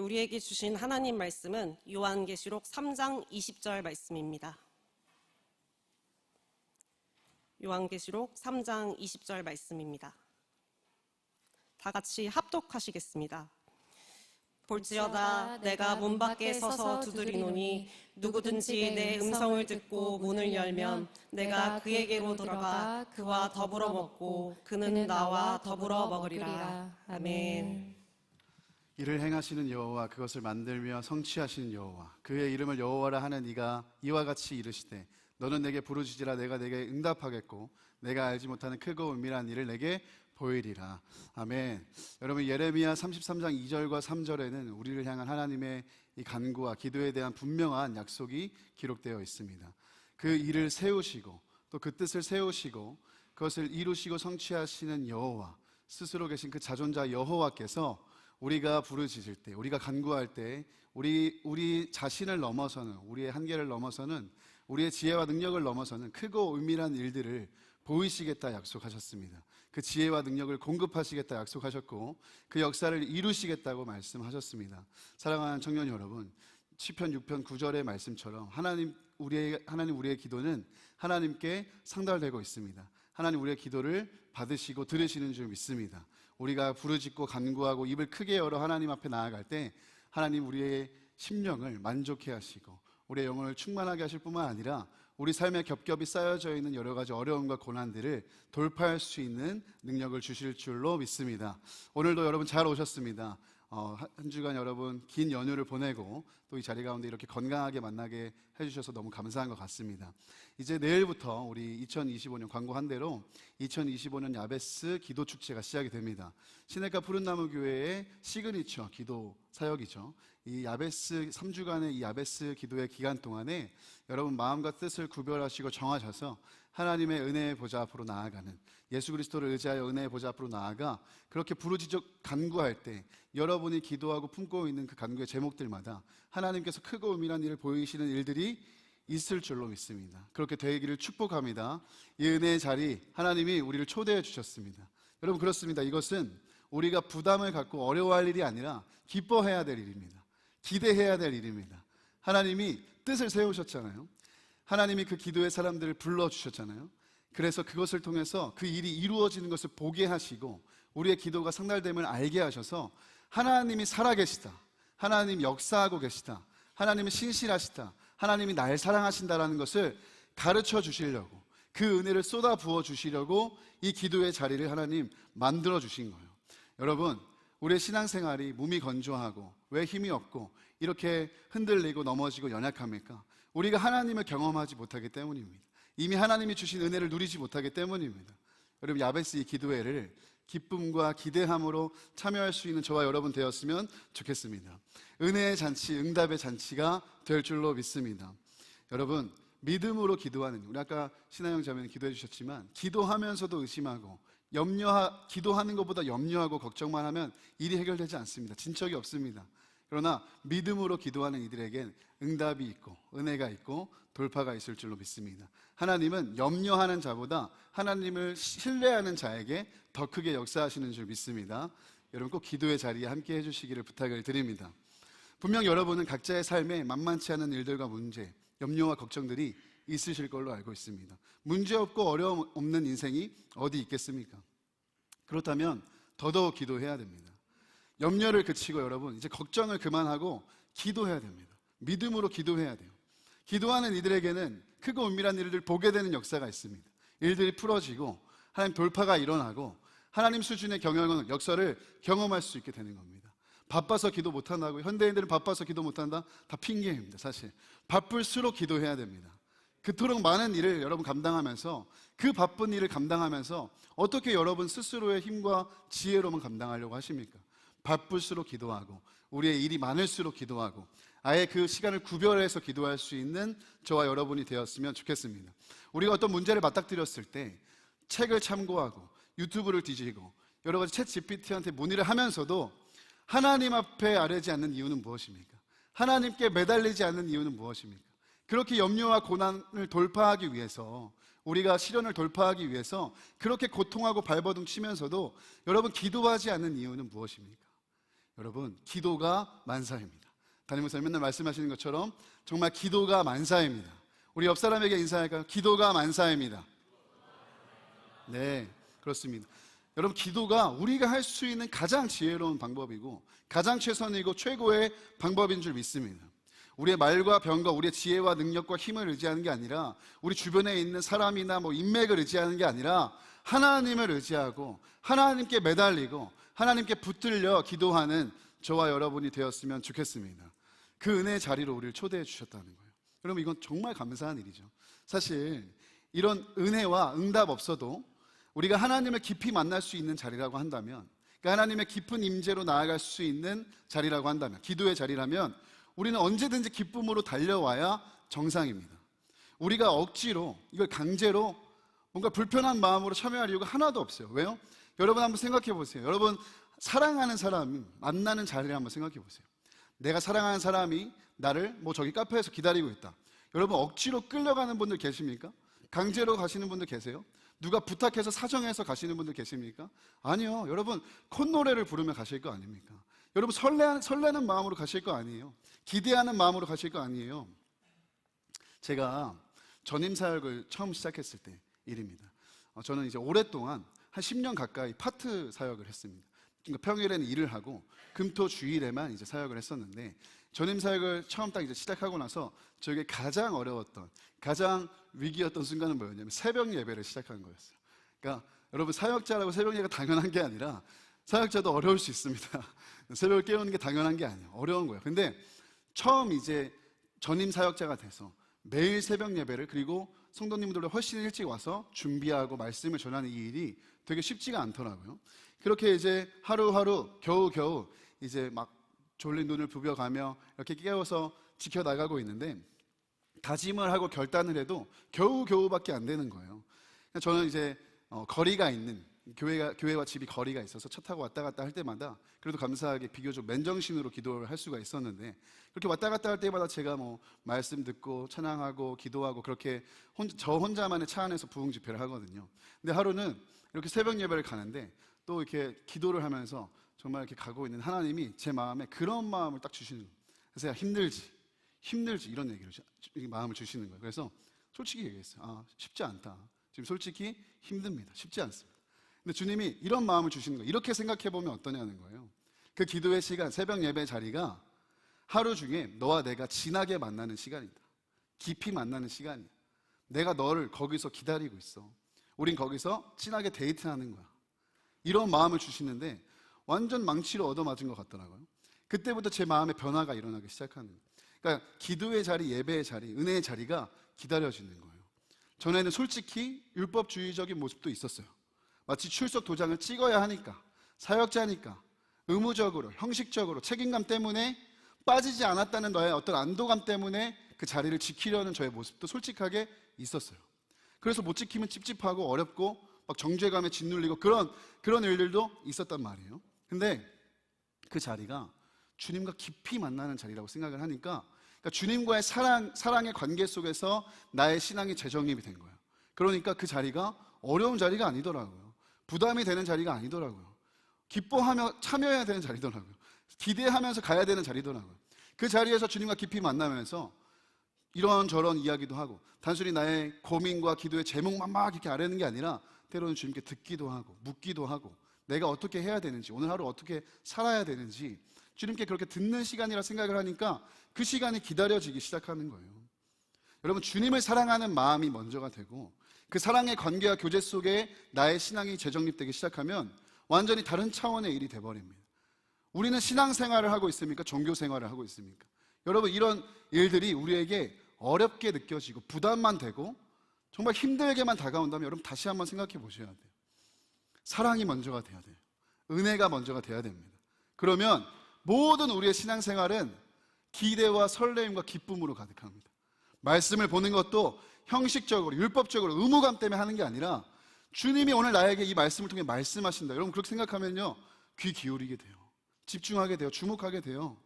우리에게 주신 하나님 말씀은 요한계시록 3장 20절 말씀입니다. 요한계시록 3장 20절 말씀입니다. 다 같이 합독하시겠습니다. 볼지어다 내가 문 밖에 서서 두드리노니 누구든지 내 음성을 듣고 문을 열면 내가 그에게로 들어가 그와 더불어 먹고 그는 나와 더불어 먹으리라. 아멘. 이를 행하시는 여호와, 그것을 만들며 성취하시는 여호와, 그의 이름을 여호와라 하는 이가 이와 같이 이르시되 너는 내게 부르짖으라 내가 내게 응답하겠고 내가 알지 못하는 크고 은밀한 일을 내게 보이리라. 아멘. 여러분, 예레미야 33장 2절과 3절에는 우리를 향한 하나님의 이 간구와 기도에 대한 분명한 약속이 기록되어 있습니다. 그 일을 세우시고 또 그 뜻을 세우시고 그것을 이루시고 성취하시는 여호와, 스스로 계신 그 자존자 여호와께서 우리가 부르짖을 때, 우리가 간구할 때 우리 자신을 넘어서는, 우리의 한계를 넘어서는, 우리의 지혜와 능력을 넘어서는 크고 은밀한 일들을 보이시겠다 약속하셨습니다. 그 지혜와 능력을 공급하시겠다 약속하셨고 그 역사를 이루시겠다고 말씀하셨습니다. 사랑하는 청년 여러분, 시편 6편 9절의 말씀처럼 하나님 우리의 기도는 하나님께 상달되고 있습니다. 하나님 우리의 기도를 받으시고 들으시는 줄 믿습니다. 우리가 부르짖고 간구하고 입을 크게 열어 하나님 앞에 나아갈 때 하나님 우리의 심령을 만족해 하시고 우리의 영혼을 충만하게 하실 뿐만 아니라 우리 삶에 겹겹이 쌓여져 있는 여러 가지 어려움과 고난들을 돌파할 수 있는 능력을 주실 줄로 믿습니다. 오늘도 여러분 잘 오셨습니다. 한 주간 여러분 긴 연휴를 보내고 또 이 자리 가운데 이렇게 건강하게 만나게 해주셔서 너무 감사한 것 같습니다. 이제 내일부터 우리 2025년 광고한 대로 2025년 야베스 기도 축제가 시작이 됩니다. 시내가 푸른나무 교회의 시그니처 기도 사역이죠. 이 야베스 3주간의 이 야베스 기도의 기간 동안에 여러분 마음과 뜻을 구별하시고 정하셔서 하나님의 은혜의 보좌 앞으로 나아가는, 예수 그리스도를 의지하여 은혜의 보좌 앞으로 나아가 그렇게 부르짖어 간구할 때 여러분이 기도하고 품고 있는 그 간구의 제목들마다 하나님께서 크고 은밀한 일을 보이시는 일들이 있을 줄로 믿습니다. 그렇게 되기를 축복합니다. 이 은혜의 자리 하나님이 우리를 초대해 주셨습니다. 여러분 그렇습니다. 이것은 우리가 부담을 갖고 어려워할 일이 아니라 기뻐해야 될 일입니다. 기대해야 될 일입니다. 하나님이 뜻을 세우셨잖아요. 하나님이 그 기도의 사람들을 불러주셨잖아요. 그래서 그것을 통해서 그 일이 이루어지는 것을 보게 하시고 우리의 기도가 상달됨을 알게 하셔서 하나님이 살아계시다, 하나님이 역사하고 계시다, 하나님이 신실하시다, 하나님이 날 사랑하신다라는 것을 가르쳐 주시려고, 그 은혜를 쏟아 부어 주시려고 이 기도의 자리를 하나님 만들어 주신 거예요. 여러분, 우리의 신앙생활이 몸이 건조하고 왜 힘이 없고 이렇게 흔들리고 넘어지고 연약합니까? 우리가 하나님을 경험하지 못하기 때문입니다. 이미 하나님이 주신 은혜를 누리지 못하기 때문입니다. 여러분, 야베스 이 기도회를 기쁨과 기대함으로 참여할 수 있는 저와 여러분 되었으면 좋겠습니다. 은혜의 잔치, 응답의 잔치가 될 줄로 믿습니다. 여러분, 믿음으로 기도하는, 우리 아까 신하영 자매는 기도해 주셨지만 기도하면서도 의심하고 기도하는 것보다 염려하고 걱정만 하면 일이 해결되지 않습니다. 진척이 없습니다. 그러나 믿음으로 기도하는 이들에겐 응답이 있고 은혜가 있고 돌파가 있을 줄로 믿습니다. 하나님은 염려하는 자보다 하나님을 신뢰하는 자에게 더 크게 역사하시는 줄 믿습니다. 여러분 꼭 기도의 자리에 함께 해주시기를 부탁을 드립니다. 분명 여러분은 각자의 삶에 만만치 않은 일들과 문제, 염려와 걱정들이 있으실 걸로 알고 있습니다. 문제없고 어려움 없는 인생이 어디 있겠습니까? 그렇다면 더더욱 기도해야 됩니다. 염려를 그치고 여러분 이제 걱정을 그만하고 기도해야 됩니다. 믿음으로 기도해야 돼요. 기도하는 이들에게는 크고 은밀한 일을 보게 되는 역사가 있습니다. 일들이 풀어지고 하나님 돌파가 일어나고 하나님 수준의 역사를 경험할 수 있게 되는 겁니다. 바빠서 기도 못한다고, 현대인들은 바빠서 기도 못한다? 다 핑계입니다. 사실 바쁠수록 기도해야 됩니다. 그토록 많은 일을 여러분 감당하면서, 그 바쁜 일을 감당하면서 어떻게 여러분 스스로의 힘과 지혜로만 감당하려고 하십니까? 바쁠수록 기도하고 우리의 일이 많을수록 기도하고 아예 그 시간을 구별해서 기도할 수 있는 저와 여러분이 되었으면 좋겠습니다. 우리가 어떤 문제를 맞닥뜨렸을 때 책을 참고하고 유튜브를 뒤지고 여러 가지 챗 GPT한테 문의를 하면서도 하나님 앞에 아뢰지 않는 이유는 무엇입니까? 하나님께 매달리지 않는 이유는 무엇입니까? 그렇게 염려와 고난을 돌파하기 위해서, 우리가 시련을 돌파하기 위해서 그렇게 고통하고 발버둥 치면서도 여러분 기도하지 않는 이유는 무엇입니까? 여러분, 기도가 만사입니다. 담임 목사님 맨날 말씀하시는 것처럼 정말 기도가 만사입니다. 우리 옆 사람에게 인사할까요? 기도가 만사입니다. 네, 그렇습니다. 여러분, 기도가 우리가 할 수 있는 가장 지혜로운 방법이고 가장 최선이고 최고의 방법인 줄 믿습니다. 우리의 말과 병과 우리의 지혜와 능력과 힘을 의지하는 게 아니라 우리 주변에 있는 사람이나 인맥을 의지하는 게 아니라 하나님을 의지하고 하나님께 매달리고 하나님께 붙들려 기도하는 저와 여러분이 되었으면 좋겠습니다. 그 은혜의 자리로 우리를 초대해 주셨다는 거예요. 여러분, 이건 정말 감사한 일이죠. 사실 이런 은혜와 응답 없어도 우리가 하나님을 깊이 만날 수 있는 자리라고 한다면, 그러니까 하나님의 깊은 임재로 나아갈 수 있는 자리라고 한다면, 기도의 자리라면 우리는 언제든지 기쁨으로 달려와야 정상입니다. 우리가 억지로, 이걸 강제로 뭔가 불편한 마음으로 참여할 이유가 하나도 없어요. 왜요? 여러분 한번 생각해 보세요. 여러분 사랑하는 사람이 만나는 자리를 한번 생각해 보세요. 내가 사랑하는 사람이 나를 저기 카페에서 기다리고 있다. 여러분 억지로 끌려가는 분들 계십니까? 강제로 가시는 분들 계세요? 누가 부탁해서 사정해서 가시는 분들 계십니까? 아니요. 여러분 콧노래를 부르며 가실 거 아닙니까? 여러분 설레는 마음으로 가실 거 아니에요? 기대하는 마음으로 가실 거 아니에요? 제가 전임 사역을 처음 시작했을 때 일입니다. 저는 이제 오랫동안 한 10년 가까이 파트 사역을 했습니다. 그러니까 평일에는 일을 하고 금토 주일에만 이제 사역을 했었는데, 전임 사역을 처음 딱 이제 시작하고 나서 저에게 가장 어려웠던, 가장 위기였던 순간은 뭐였냐면 새벽 예배를 시작한 거였어요. 그러니까 여러분 사역자라고 새벽 예배가 당연한 게 아니라 사역자도 어려울 수 있습니다. 새벽을 깨우는 게 당연한 게 아니에요. 어려운 거예요. 근데 처음 이제 전임 사역자가 돼서 매일 새벽 예배를, 그리고 성도님들도 훨씬 일찍 와서 준비하고 말씀을 전하는 이 일이 되게 쉽지가 않더라고요. 그렇게 이제 하루하루 겨우겨우 이제 막 졸린 눈을 부벼가며 이렇게 깨워서 지켜나가고 있는데, 다짐을 하고 결단을 해도 겨우겨우밖에 안 되는 거예요. 저는 이제 거리가 있는, 교회와 집이 거리가 있어서 차 타고 왔다 갔다 할 때마다 그래도 감사하게 비교적 맨정신으로 기도를 할 수가 있었는데, 그렇게 왔다 갔다 할 때마다 제가 말씀 듣고 찬양하고 기도하고 그렇게 저 혼자만의 차 안에서 부흥 집회를 하거든요. 근데 하루는 이렇게 새벽 예배를 가는데 또 이렇게 기도를 하면서 정말 이렇게 가고 있는 하나님이 제 마음에 그런 마음을 딱 주시는 거예요. 그래서 제가 힘들지 이런 얘기를 마음을 주시는 거예요. 그래서 솔직히 얘기했어요. 쉽지 않다. 지금 솔직히 힘듭니다. 쉽지 않습니다. 근데 주님이 이런 마음을 주시는 거예요. 이렇게 생각해 보면 어떠냐는 거예요. 그 기도의 시간, 새벽 예배 자리가 하루 중에 너와 내가 진하게 만나는 시간이다. 깊이 만나는 시간이다. 내가 너를 거기서 기다리고 있어. 우린 거기서 진하게 데이트하는 거야. 이런 마음을 주시는데 완전 망치로 얻어맞은 것 같더라고요. 그때부터 제 마음에 변화가 일어나기 시작하는 거예요. 그러니까 기도의 자리, 예배의 자리, 은혜의 자리가 기다려지는 거예요. 전에는 솔직히 율법주의적인 모습도 있었어요. 마치 출석 도장을 찍어야 하니까, 사역자니까 의무적으로, 형식적으로 책임감 때문에 빠지지 않았다는 너의 어떤 안도감 때문에 그 자리를 지키려는 저의 모습도 솔직하게 있었어요. 그래서 못 지키면 찝찝하고 어렵고 막 정죄감에 짓눌리고 그런 일들도 있었단 말이에요. 근데 그 자리가 주님과 깊이 만나는 자리라고 생각을 하니까, 그러니까 주님과의 사랑의 관계 속에서 나의 신앙이 재정립이 된 거예요. 그러니까 그 자리가 어려운 자리가 아니더라고요. 부담이 되는 자리가 아니더라고요. 기뻐하며 참여해야 되는 자리더라고요. 기대하면서 가야 되는 자리더라고요. 그 자리에서 주님과 깊이 만나면서 이런저런 이야기도 하고, 단순히 나의 고민과 기도의 제목만 막 이렇게 아뢰는 게 아니라 때로는 주님께 듣기도 하고 묻기도 하고, 내가 어떻게 해야 되는지, 오늘 하루 어떻게 살아야 되는지 주님께 그렇게 듣는 시간이라 생각을 하니까 그 시간이 기다려지기 시작하는 거예요. 여러분, 주님을 사랑하는 마음이 먼저가 되고 그 사랑의 관계와 교제 속에 나의 신앙이 재정립되기 시작하면 완전히 다른 차원의 일이 돼버립니다. 우리는 신앙생활을 하고 있습니까? 종교생활을 하고 있습니까? 여러분, 이런 일들이 우리에게 어렵게 느껴지고 부담만 되고 정말 힘들게만 다가온다면 여러분 다시 한번 생각해 보셔야 돼요. 사랑이 먼저가 돼야 돼요. 은혜가 먼저가 돼야 됩니다. 그러면 모든 우리의 신앙생활은 기대와 설레임과 기쁨으로 가득합니다. 말씀을 보는 것도 형식적으로, 율법적으로, 의무감 때문에 하는 게 아니라 주님이 오늘 나에게 이 말씀을 통해 말씀하신다. 여러분 그렇게 생각하면요, 귀 기울이게 돼요. 집중하게 돼요. 주목하게 돼요.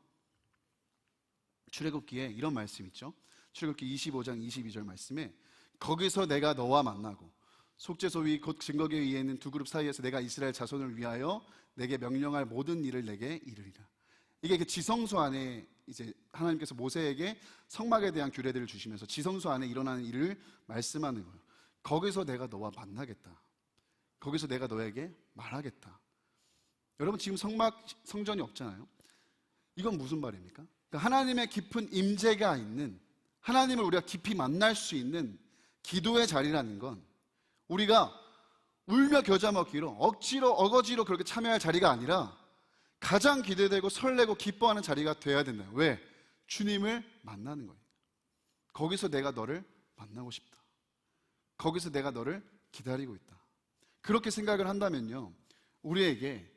출애굽기에 이런 말씀 있죠. 출애굽기 25장 22절 말씀에 거기서 내가 너와 만나고 속죄소 위 곧 증거궤 위에 있는 두 그룹 사이에서 내가 이스라엘 자손을 위하여 내게 명령할 모든 일을 내게 이르리라. 이게 그 지성소 안에 이제 하나님께서 모세에게 성막에 대한 규례들을 주시면서 지성소 안에 일어나는 일을 말씀하는 거예요. 거기서 내가 너와 만나겠다. 거기서 내가 너에게 말하겠다. 여러분 지금 성전이 없잖아요. 이건 무슨 말입니까? 그러니까 하나님의 깊은 임재가 있는, 하나님을 우리가 깊이 만날 수 있는 기도의 자리라는 건 우리가 울며 겨자 먹기로 억지로 어거지로 그렇게 참여할 자리가 아니라 가장 기대되고 설레고 기뻐하는 자리가 돼야 된다. 왜? 주님을 만나는 거예요. 거기서 내가 너를 만나고 싶다. 거기서 내가 너를 기다리고 있다. 그렇게 생각을 한다면요, 우리에게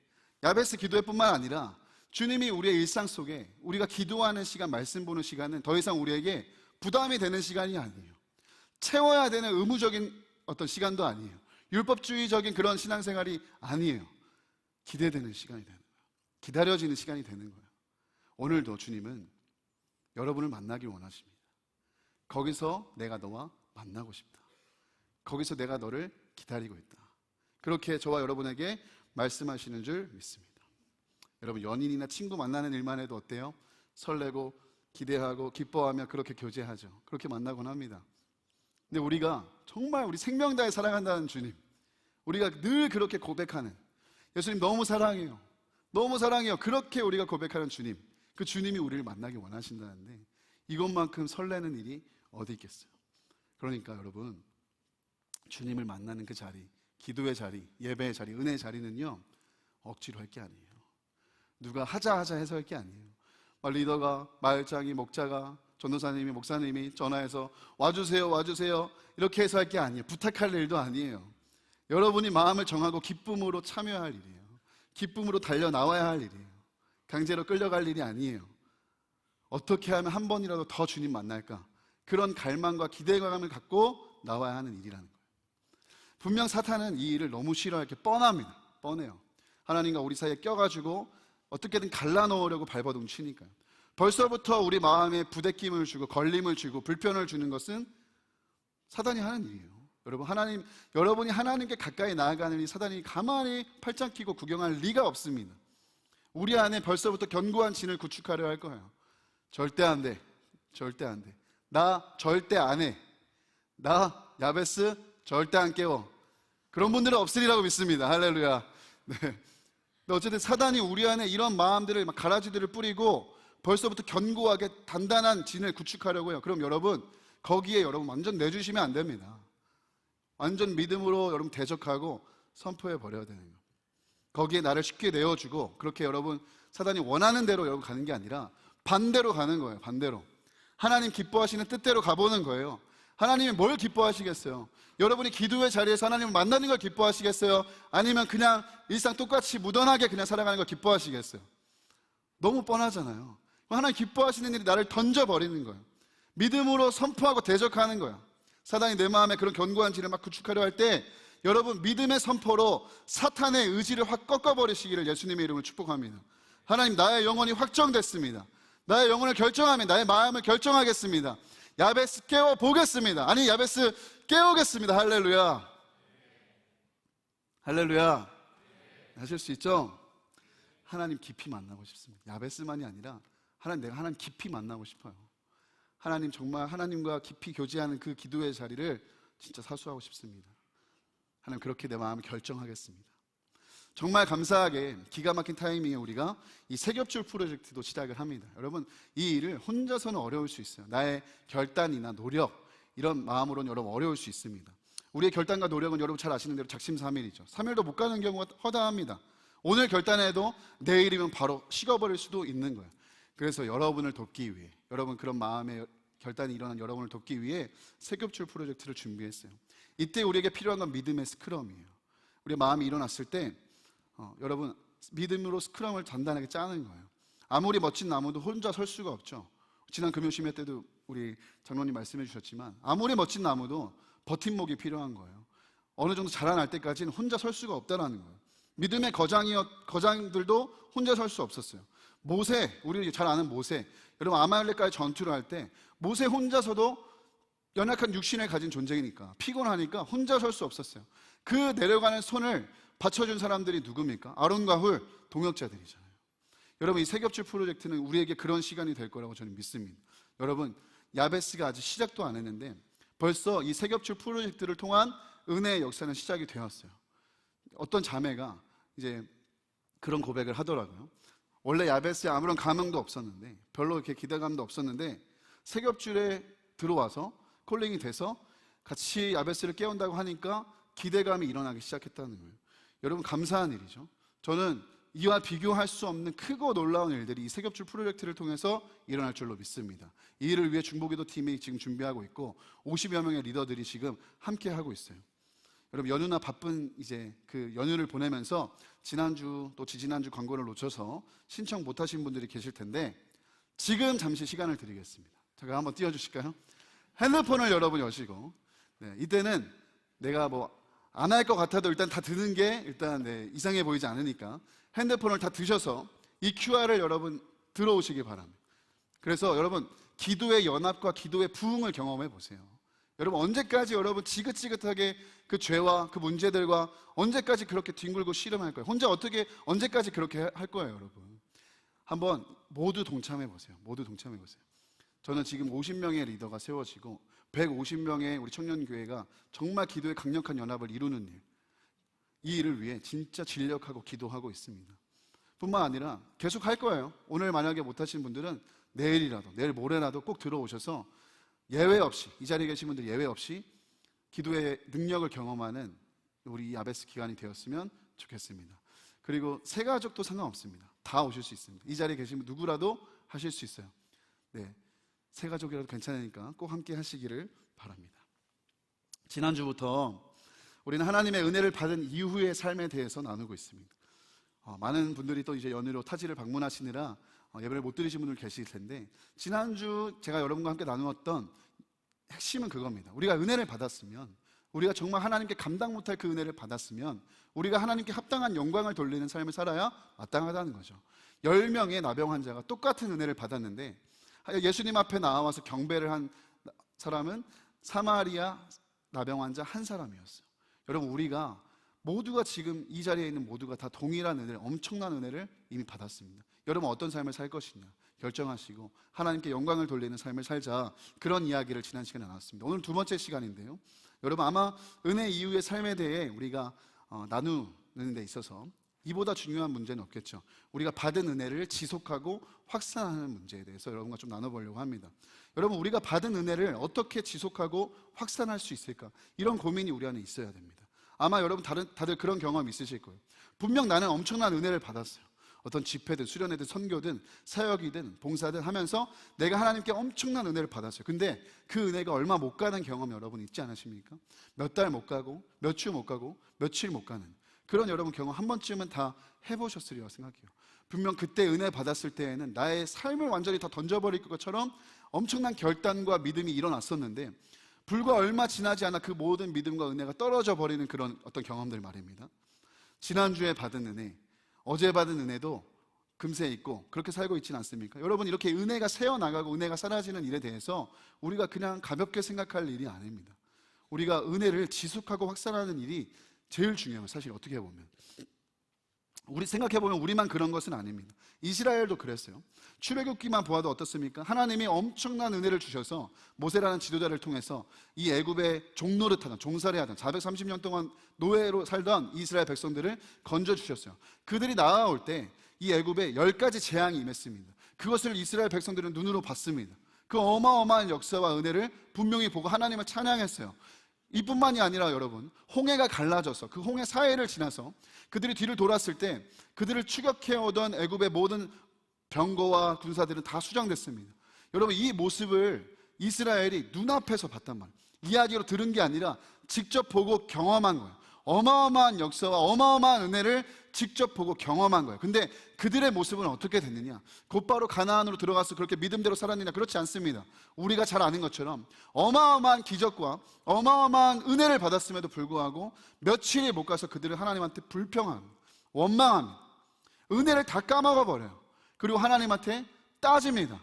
야베스 기도회 뿐만 아니라 주님이 우리의 일상 속에 우리가 기도하는 시간, 말씀 보는 시간은 더 이상 우리에게 부담이 되는 시간이 아니에요. 채워야 되는 의무적인 어떤 시간도 아니에요. 율법주의적인 그런 신앙생활이 아니에요. 기대되는 시간이 되는 거예요. 기다려지는 시간이 되는 거예요. 오늘도 주님은 여러분을 만나기 원하십니다. 거기서 내가 너와 만나고 싶다. 거기서 내가 너를 기다리고 있다. 그렇게 저와 여러분에게 말씀하시는 줄 믿습니다. 여러분 연인이나 친구 만나는 일만 해도 어때요? 설레고 기대하고 기뻐하며 그렇게 교제하죠. 그렇게 만나곤 합니다. 근데 우리가 정말 우리 생명 다해 사랑한다는 주님, 우리가 늘 그렇게 고백하는 예수님 너무 사랑해요. 너무 사랑해요. 그렇게 우리가 고백하는 주님, 그 주님이 우리를 만나기 원하신다는데 이것만큼 설레는 일이 어디 있겠어요? 그러니까 여러분 주님을 만나는 그 자리, 기도의 자리, 예배의 자리, 은혜의 자리는요 억지로 할 게 아니에요. 누가 하자 해서 할 게 아니에요. 리더가, 마을장이, 목자가, 전도사님이, 목사님이 전화해서 와주세요 이렇게 해서 할 게 아니에요. 부탁할 일도 아니에요. 여러분이 마음을 정하고 기쁨으로 참여할 일이에요. 기쁨으로 달려나와야 할 일이에요. 강제로 끌려갈 일이 아니에요. 어떻게 하면 한 번이라도 더 주님 만날까, 그런 갈망과 기대감을 갖고 나와야 하는 일이라는 거예요. 분명 사탄은 이 일을 너무 싫어할 게 뻔합니다. 뻔해요. 하나님과 우리 사이에 껴가지고 어떻게든 갈라놓으려고 발버둥 치니까요. 벌써부터 우리 마음에 부대낌을 주고 걸림을 주고 불편을 주는 것은 사단이 하는 일이에요. 여러분이 하나님께 가까이 나아가는 이 사단이 가만히 팔짱 끼고 구경할 리가 없습니다. 우리 안에 벌써부터 견고한 진을 구축하려 할 거예요. 절대 안 돼. 절대 안 돼. 나 절대 안 해. 나 야베스 절대 안 깨워. 그런 분들은 없으리라고 믿습니다. 할렐루야. 네. 근데 어쨌든 사단이 우리 안에 이런 마음들을 막 가라지들을 뿌리고 벌써부터 견고하게 단단한 진을 구축하려고 해요. 그럼 여러분 거기에 여러분 완전 내주시면 안 됩니다. 완전 믿음으로 여러분 대적하고 선포해 버려야 되는 거예요. 거기에 나를 쉽게 내어주고 그렇게 여러분 사단이 원하는 대로 여러분 가는 게 아니라 반대로 가는 거예요. 반대로 하나님 기뻐하시는 뜻대로 가보는 거예요. 하나님이 뭘 기뻐하시겠어요? 여러분이 기도의 자리에서 하나님을 만나는 걸 기뻐하시겠어요? 아니면 그냥 일상 똑같이 무던하게 그냥 살아가는 걸 기뻐하시겠어요? 너무 뻔하잖아요. 하나님 기뻐하시는 일이 나를 던져버리는 거예요. 믿음으로 선포하고 대적하는 거예요. 사단이 내 마음에 그런 견고한 진을 막 구축하려 할 때 여러분 믿음의 선포로 사탄의 의지를 확 꺾어버리시기를 예수님의 이름으로 축복합니다. 하나님 나의 영혼이 확정됐습니다. 나의 영혼을 결정하며 나의 마음을 결정하겠습니다. 야베스 깨워보겠습니다. 아니 야베스 깨우겠습니다. 할렐루야. 할렐루야. 하실 수 있죠? 하나님 깊이 만나고 싶습니다. 야베스만이 아니라 내가 하나님 깊이 만나고 싶어요. 하나님 정말 하나님과 깊이 교제하는 그 기도의 자리를 진짜 사수하고 싶습니다. 하나님 그렇게 내 마음을 결정하겠습니다. 정말 감사하게 기가 막힌 타이밍에 우리가 이 세겹줄 프로젝트도 시작을 합니다. 여러분 이 일을 혼자서는 어려울 수 있어요. 나의 결단이나 노력 이런 마음으로는 여러분 어려울 수 있습니다. 우리의 결단과 노력은 여러분 잘 아시는 대로 작심삼일이죠. 3일도 못 가는 경우가 허다합니다. 오늘 결단해도 내일이면 바로 식어버릴 수도 있는 거예요. 그래서 여러분을 돕기 위해, 여러분 그런 마음의 결단이 일어난 여러분을 돕기 위해 세겹줄 프로젝트를 준비했어요. 이때 우리에게 필요한 건 믿음의 스크럼이에요. 우리의 마음이 일어났을 때 여러분 믿음으로 스크럼을 단단하게 짜는 거예요. 아무리 멋진 나무도 혼자 설 수가 없죠. 지난 금요심야 때도 우리 장로님 말씀해 주셨지만 아무리 멋진 나무도 버팀목이 필요한 거예요. 어느 정도 자라날 때까지는 혼자 설 수가 없다는 거예요. 믿음의 거장들도 혼자 설 수 없었어요. 모세, 우리 잘 아는 모세, 여러분 아말렉과의 전투를 할 때 모세 혼자서도 연약한 육신을 가진 존재이니까 피곤하니까 혼자 설 수 없었어요. 그 내려가는 손을 받쳐준 사람들이 누굽니까? 아론과 훌, 동역자들이잖아요. 여러분, 이 세겹줄 프로젝트는 우리에게 그런 시간이 될 거라고 저는 믿습니다. 여러분, 야베스가 아직 시작도 안 했는데 벌써 이 세겹줄 프로젝트를 통한 은혜의 역사는 시작이 되었어요. 어떤 자매가 이제 그런 고백을 하더라고요. 원래 야베스에 아무런 감흥도 없었는데, 별로 이렇게 기대감도 없었는데 세겹줄에 들어와서 콜링이 돼서 같이 야베스를 깨운다고 하니까 기대감이 일어나기 시작했다는 거예요. 여러분, 감사한 일이죠. 저는 이와 비교할 수 없는 크고 놀라운 일들이 이 세겹줄 프로젝트를 통해서 일어날 줄로 믿습니다. 이 일을 위해 중보기도 팀이 지금 준비하고 있고 50여 명의 리더들이 지금 함께 하고 있어요. 여러분, 연휴나 바쁜 이제 그 연휴를 보내면서 지난주 또 지지난주 광고를 놓쳐서 신청 못하신 분들이 계실 텐데 지금 잠시 시간을 드리겠습니다. 제가 한번 띄워주실까요? 핸드폰을 여러분 여시고, 이때는 내가 뭐 안 할 것 같아도 일단 다 드는 게 일단 이상해 보이지 않으니까 핸드폰을 다 드셔서 이 QR을 여러분 들어오시기 바랍니다. 그래서 여러분, 기도의 연합과 기도의 부흥을 경험해 보세요. 여러분, 언제까지 여러분 지긋지긋하게 그 죄와 그 문제들과 언제까지 그렇게 뒹굴고 씨름할 거예요? 혼자 어떻게 언제까지 그렇게 할 거예요, 여러분? 한번 모두 동참해 보세요. 모두 동참해 보세요. 저는 지금 50명의 리더가 세워지고 150명의 우리 청년교회가 정말 기도의 강력한 연합을 이루는 일, 이 일을 위해 진짜 진력하고 기도하고 있습니다. 뿐만 아니라 계속 할 거예요. 오늘 만약에 못하신 분들은 내일이라도, 내일 모레라도 꼭 들어오셔서 예외 없이, 이 자리에 계신 분들 예외 없이 기도의 능력을 경험하는 우리 야베스 기간이 되었으면 좋겠습니다. 그리고 새 가족도 상관없습니다. 다 오실 수 있습니다. 이 자리에 계신 분 누구라도 하실 수 있어요. 새 가족이라도 괜찮으니까 꼭 함께 하시기를 바랍니다. 지난주부터 우리는 하나님의 은혜를 받은 이후의 삶에 대해서 나누고 있습니다. 많은 분들이 또 이제 연휴로 타지를 방문하시느라 예배를 못 드리신 분들 계실 텐데, 지난주 제가 여러분과 함께 나누었던 핵심은 그겁니다. 우리가 은혜를 받았으면, 우리가 정말 하나님께 감당 못할 그 은혜를 받았으면 우리가 하나님께 합당한 영광을 돌리는 삶을 살아야 마땅하다는 거죠. 10명의 나병 환자가 똑같은 은혜를 받았는데 예수님 앞에 나와서 경배를 한 사람은 사마리아 나병 환자 한 사람이었어요. 여러분, 우리가 모두가 지금 이 자리에 있는 모두가 다 동일한 은혜를, 엄청난 은혜를 이미 받았습니다. 여러분, 어떤 삶을 살 것이냐 결정하시고 하나님께 영광을 돌리는 삶을 살자, 그런 이야기를 지난 시간에 나눴습니다. 오늘 두 번째 시간인데요, 여러분, 아마 은혜 이후의 삶에 대해 우리가 나누는 데 있어서 이보다 중요한 문제는 없겠죠. 우리가 받은 은혜를 지속하고 확산하는 문제에 대해서 여러분과 좀 나눠보려고 합니다. 여러분, 우리가 받은 은혜를 어떻게 지속하고 확산할 수 있을까? 이런 고민이 우리 안에 있어야 됩니다. 아마 여러분 다들 그런 경험이 있으실 거예요. 분명 나는 엄청난 은혜를 받았어요. 어떤 집회든 수련회든 선교든 사역이든 봉사든 하면서 내가 하나님께 엄청난 은혜를 받았어요. 근데 그 은혜가 얼마 못 가는 경험 여러분 있지 않으십니까? 몇 달 못 가고 몇 주 못 가고 며칠 못 가는 그런 여러분 경험 한 번쯤은 다 해보셨으리라고 생각해요. 분명 그때 은혜 받았을 때에는 나의 삶을 완전히 다 던져버릴 것처럼 엄청난 결단과 믿음이 일어났었는데 불과 얼마 지나지 않아 그 모든 믿음과 은혜가 떨어져 버리는 그런 어떤 경험들 말입니다. 지난주에 받은 은혜, 어제 받은 은혜도 금세 있고 그렇게 살고 있지는 않습니까? 여러분, 이렇게 은혜가 새어나가고 은혜가 사라지는 일에 대해서 우리가 그냥 가볍게 생각할 일이 아닙니다. 우리가 은혜를 지속하고 확산하는 일이 제일 중요해요. 사실 어떻게 보면 우리 생각해보면 우리만 그런 것은 아닙니다. 이스라엘도 그랬어요. 출애굽기만 보아도 어떻습니까? 하나님이 엄청난 은혜를 주셔서 모세라는 지도자를 통해서 이 애굽의 종노릇하던, 종살이하던 430년 동안 노예로 살던 이스라엘 백성들을 건져주셨어요. 그들이 나아올 때 이 애굽에 10가지 재앙이 임했습니다. 그것을 이스라엘 백성들은 눈으로 봤습니다. 그 어마어마한 역사와 은혜를 분명히 보고 하나님을 찬양했어요. 이뿐만이 아니라 여러분, 홍해가 갈라져서 그 홍해 사이를 지나서 그들이 뒤를 돌았을 때 그들을 추격해오던 애굽의 모든 병거와 군사들은 다 수장됐습니다. 여러분, 이 모습을 이스라엘이 눈앞에서 봤단 말이에요. 이야기로 들은 게 아니라 직접 보고 경험한 거예요. 어마어마한 역사와 어마어마한 은혜를 직접 보고 경험한 거예요. 근데 그들의 모습은 어떻게 됐느냐? 곧바로 가나안으로 들어가서 그렇게 믿음대로 살았느냐? 그렇지 않습니다. 우리가 잘 아는 것처럼 어마어마한 기적과 어마어마한 은혜를 받았음에도 불구하고 며칠이 못 가서 그들은 하나님한테 불평합니다. 원망합니다. 은혜를 다 까먹어 버려요. 그리고 하나님한테 따집니다.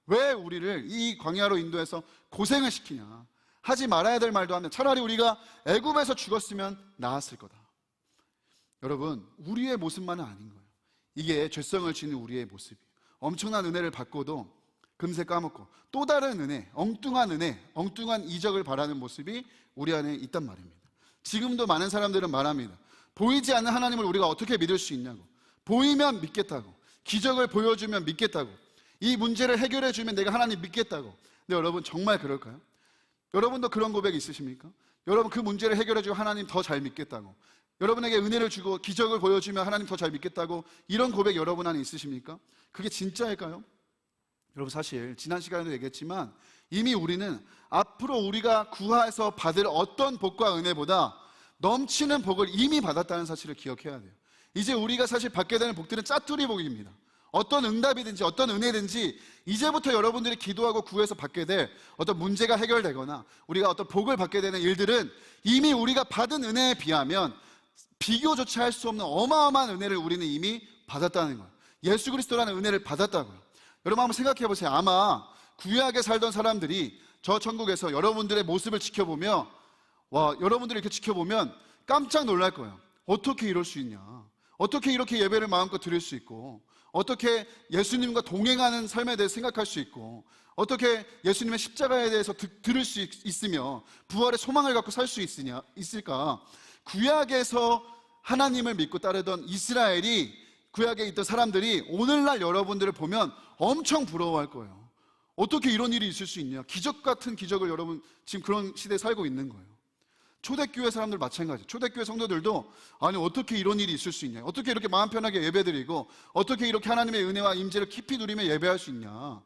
왜 우리를 이 광야로 인도해서 고생을 시키냐? 하지 말아야 될 말도 하면 차라리 우리가 애굽에서 죽었으면 나았을 거다. 여러분, 우리의 모습만은 아닌 거예요. 이게 죄성을 지닌 우리의 모습이에요. 엄청난 은혜를 받고도 금세 까먹고 또 다른 은혜, 엉뚱한 이적을 바라는 모습이 우리 안에 있단 말입니다. 지금도 많은 사람들은 말합니다. 보이지 않는 하나님을 우리가 어떻게 믿을 수 있냐고. 보이면 믿겠다고. 기적을 보여주면 믿겠다고. 이 문제를 해결해 주면 내가 하나님 믿겠다고. 근데 여러분 정말 그럴까요? 여러분도 그런 고백이 있으십니까? 여러분 그 문제를 해결해 주고 하나님 더 잘 믿겠다고, 여러분에게 은혜를 주고 기적을 보여주면 하나님 더 잘 믿겠다고, 이런 고백 여러분 안에 있으십니까? 그게 진짜일까요? 여러분 사실 지난 시간에도 얘기했지만 이미 우리는 앞으로 우리가 구하에서 받을 어떤 복과 은혜보다 넘치는 복을 이미 받았다는 사실을 기억해야 돼요. 이제 우리가 사실 받게 되는 복들은 짜투리 복입니다. 어떤 응답이든지 어떤 은혜든지 이제부터 여러분들이 기도하고 구해서 받게 될 어떤 문제가 해결되거나 우리가 어떤 복을 받게 되는 일들은 이미 우리가 받은 은혜에 비하면 비교조차 할 수 없는 어마어마한 은혜를 우리는 이미 받았다는 거예요. 예수 그리스도라는 은혜를 받았다고요. 여러분 한번 생각해 보세요. 아마 구약에 살던 사람들이 저 천국에서 여러분들의 모습을 지켜보며 여러분들을 이렇게 지켜보면 깜짝 놀랄 거예요. 어떻게 이럴 수 있냐? 어떻게 이렇게 예배를 마음껏 드릴 수 있고, 어떻게 예수님과 동행하는 삶에 대해 생각할 수 있고, 어떻게 예수님의 십자가에 대해서 들을 수 있으며 부활의 소망을 갖고 살 수 있을까? 구약에서 하나님을 믿고 따르던 이스라엘이, 구약에 있던 사람들이 오늘날 여러분들을 보면 엄청 부러워할 거예요. 어떻게 이런 일이 있을 수 있냐? 기적 같은 기적을 여러분 지금 그런 시대에 살고 있는 거예요. 초대교회 사람들 마찬가지예요. 초대교회 성도들도 아니 어떻게 이런 일이 있을 수 있냐? 어떻게 이렇게 마음 편하게 예배드리고 어떻게 이렇게 하나님의 은혜와 임재를 깊이 누리며 예배할 수 있냐?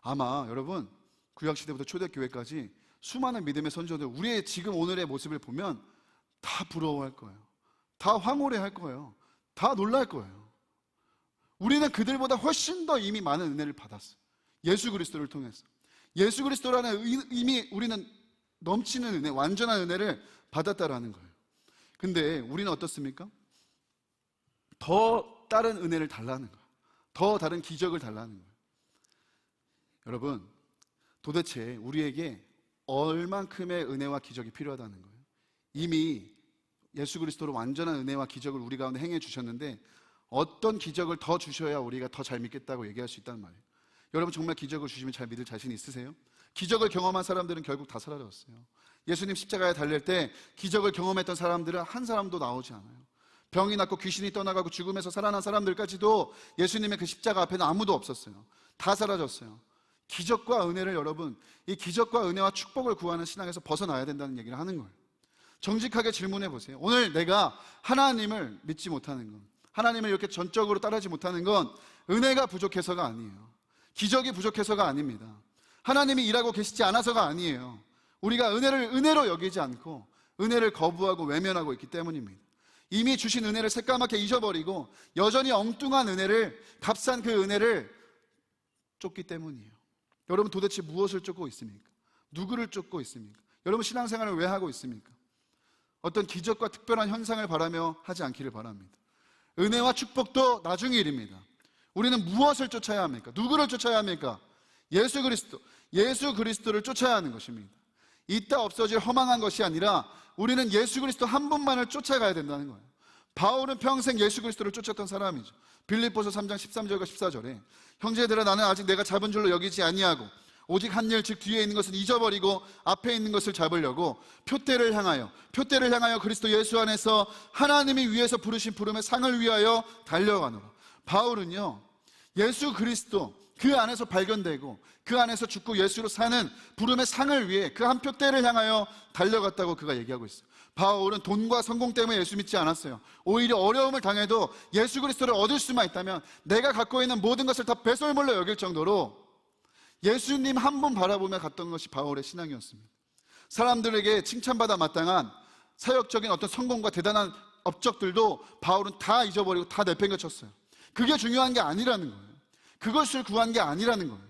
아마 여러분 구약시대부터 초대교회까지 수많은 믿음의 선조들, 우리의 지금 오늘의 모습을 보면 다 부러워할 거예요. 다 황홀해할 거예요. 다 놀랄 거예요. 우리는 그들보다 훨씬 더 이미 많은 은혜를 받았어요. 예수 그리스도를 통해서. 예수 그리스도라는 이미 우리는 넘치는 은혜, 완전한 은혜를 받았다라는 거예요. 근데 우리는 어떻습니까? 더 다른 은혜를 달라는 거예요. 더 다른 기적을 달라는 거예요. 여러분, 도대체 우리에게 얼만큼의 은혜와 기적이 필요하다는 거예요? 이미 예수 그리스도로 완전한 은혜와 기적을 우리 가운데 행해 주셨는데 어떤 기적을 더 주셔야 우리가 더 잘 믿겠다고 얘기할 수 있단 말이에요. 여러분 정말 기적을 주시면 잘 믿을 자신 있으세요? 기적을 경험한 사람들은 결국 다 사라졌어요. 예수님 십자가에 달릴 때 기적을 경험했던 사람들은 한 사람도 나오지 않아요. 병이 낫고 귀신이 떠나가고 죽음에서 살아난 사람들까지도 예수님의 그 십자가 앞에는 아무도 없었어요. 다 사라졌어요. 기적과 은혜를, 여러분 이 기적과 은혜와 축복을 구하는 신앙에서 벗어나야 된다는 얘기를 하는 거예요. 정직하게 질문해 보세요. 오늘 내가 하나님을 믿지 못하는 건, 하나님을 이렇게 전적으로 따르지 못하는 건 은혜가 부족해서가 아니에요. 기적이 부족해서가 아닙니다. 하나님이 일하고 계시지 않아서가 아니에요. 우리가 은혜를 은혜로 여기지 않고 은혜를 거부하고 외면하고 있기 때문입니다. 이미 주신 은혜를 새까맣게 잊어버리고 여전히 엉뚱한 은혜를, 값싼 그 은혜를 쫓기 때문이에요. 여러분 도대체 무엇을 쫓고 있습니까? 누구를 쫓고 있습니까? 여러분 신앙생활을 왜 하고 있습니까? 어떤 기적과 특별한 현상을 바라며 하지 않기를 바랍니다. 은혜와 축복도 나중의 일입니다. 우리는 무엇을 쫓아야 합니까? 누구를 쫓아야 합니까? 예수 그리스도, 예수 그리스도를 쫓아야 하는 것입니다. 이따 없어질 허망한 것이 아니라 우리는 예수 그리스도 한 분만을 쫓아가야 된다는 거예요. 바울은 평생 예수 그리스도를 쫓았던 사람이죠. 빌립보서 3장 13절과 14절에 형제들아 나는 아직 내가 잡은 줄로 여기지 아니하고 오직 한 일 즉 뒤에 있는 것은 잊어버리고 앞에 있는 것을 잡으려고 표대를 향하여 그리스도 예수 안에서 하나님이 위에서 부르신 부름의 상을 위하여 달려가노라. 바울은요 예수 그리스도 그 안에서 발견되고 그 안에서 죽고 예수로 사는 부름의 상을 위해 그 한 표대를 향하여 달려갔다고 그가 얘기하고 있어요. 바울은 돈과 성공 때문에 예수 믿지 않았어요. 오히려 어려움을 당해도 예수 그리스도를 얻을 수만 있다면 내가 갖고 있는 모든 것을 다 배설물로 여길 정도로 예수님 한 분 바라보며 갔던 것이 바울의 신앙이었습니다. 사람들에게 칭찬받아 마땅한 사역적인 어떤 성공과 대단한 업적들도 바울은 다 잊어버리고 다 내팽개쳤어요. 그게 중요한 게 아니라는 거예요. 그것을 구한 게 아니라는 거예요.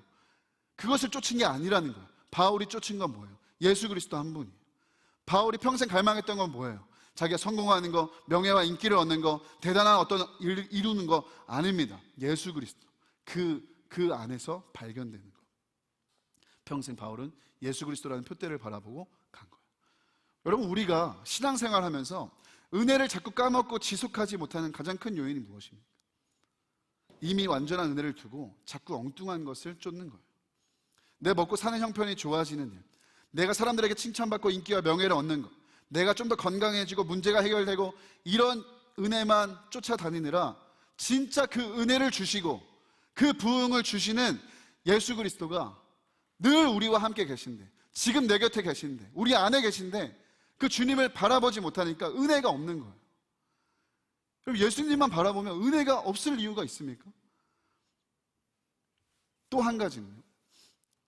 그것을 쫓은 게 아니라는 거예요. 바울이 쫓은 건 뭐예요? 예수 그리스도 한 분이에요. 바울이 평생 갈망했던 건 뭐예요? 자기가 성공하는 거, 명예와 인기를 얻는 거, 대단한 어떤 일을 이루는 거 아닙니다. 예수 그리스도. 그 안에서 발견되는 거. 평생 바울은 예수 그리스도라는 표대를 바라보고 간 거예요. 여러분 우리가 신앙생활 하면서 은혜를 자꾸 까먹고 지속하지 못하는 가장 큰 요인이 무엇입니까? 이미 완전한 은혜를 두고 자꾸 엉뚱한 것을 쫓는 거예요. 내 먹고 사는 형편이 좋아지는 일, 내가 사람들에게 칭찬받고 인기와 명예를 얻는 것, 내가 좀 더 건강해지고 문제가 해결되고 이런 은혜만 쫓아다니느라 진짜 그 은혜를 주시고 그 부흥을 주시는 예수 그리스도가 늘 우리와 함께 계신데, 지금 내 곁에 계신데, 우리 안에 계신데 그 주님을 바라보지 못하니까 은혜가 없는 거예요. 그럼 예수님만 바라보면 은혜가 없을 이유가 있습니까? 또 한 가지는요,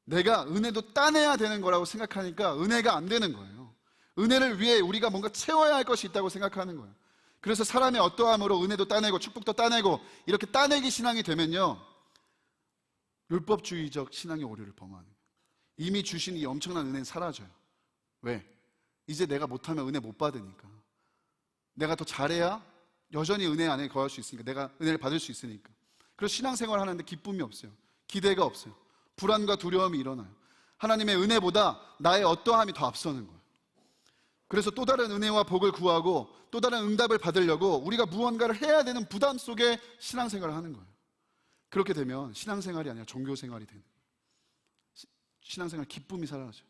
내가 은혜도 따내야 되는 거라고 생각하니까 은혜가 안 되는 거예요. 은혜를 위해 우리가 뭔가 채워야 할 것이 있다고 생각하는 거예요. 그래서 사람의 어떠함으로 은혜도 따내고 축복도 따내고 이렇게 따내기 신앙이 되면요, 율법주의적 신앙의 오류를 범하는 거예요. 이미 주신 이 엄청난 은혜는 사라져요. 왜? 이제 내가 못하면 은혜 못 받으니까. 내가 더 잘해야 여전히 은혜 안에 거할 수 있으니까, 내가 은혜를 받을 수 있으니까. 그래서 신앙생활 하는데 기쁨이 없어요. 기대가 없어요. 불안과 두려움이 일어나요. 하나님의 은혜보다 나의 어떠함이 더 앞서는 거예요. 그래서 또 다른 은혜와 복을 구하고 또 다른 응답을 받으려고 우리가 무언가를 해야 되는 부담 속에 신앙생활을 하는 거예요. 그렇게 되면 신앙생활이 아니라 종교생활이 되는 거예요. 신앙생활 기쁨이 사라져요.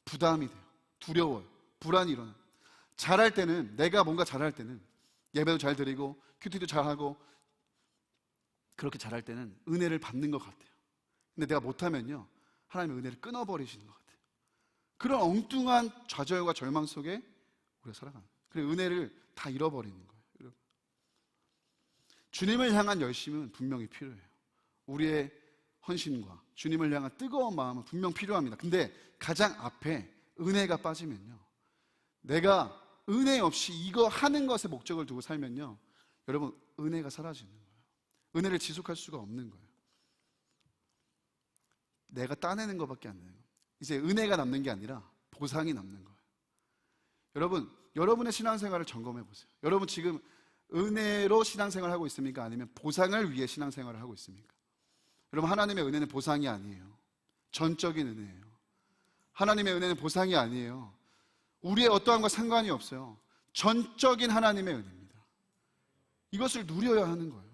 부담이 돼요. 두려워요. 불안이 일어나요. 잘할 때는, 내가 뭔가 잘할 때는 예배도 잘 드리고 큐티도 잘하고 그렇게 잘할 때는 은혜를 받는 것 같아요. 근데 내가 못하면요, 하나님의 은혜를 끊어버리시는 것 같아요. 그런 엉뚱한 좌절과 절망 속에 우리가 살아가는 거예요. 그래서 은혜를 다 잃어버리는 거예요. 주님을 향한 열심은 분명히 필요해요. 우리의 헌신과 주님을 향한 뜨거운 마음은 분명 필요합니다. 근데 가장 앞에 은혜가 빠지면요, 내가 은혜 없이 이거 하는 것에 목적을 두고 살면요, 여러분, 은혜가 사라지는 거예요. 은혜를 지속할 수가 없는 거예요. 내가 따내는 것밖에 안 되는 거예요. 이제 은혜가 남는 게 아니라 보상이 남는 거예요. 여러분, 여러분의 신앙생활을 점검해 보세요. 여러분 지금 은혜로 신앙생활을 하고 있습니까? 아니면 보상을 위해 신앙생활을 하고 있습니까? 여러분, 하나님의 은혜는 보상이 아니에요. 전적인 은혜예요. 하나님의 은혜는 보상이 아니에요. 우리의 어떠함과 상관이 없어요. 전적인 하나님의 은혜입니다. 이것을 누려야 하는 거예요.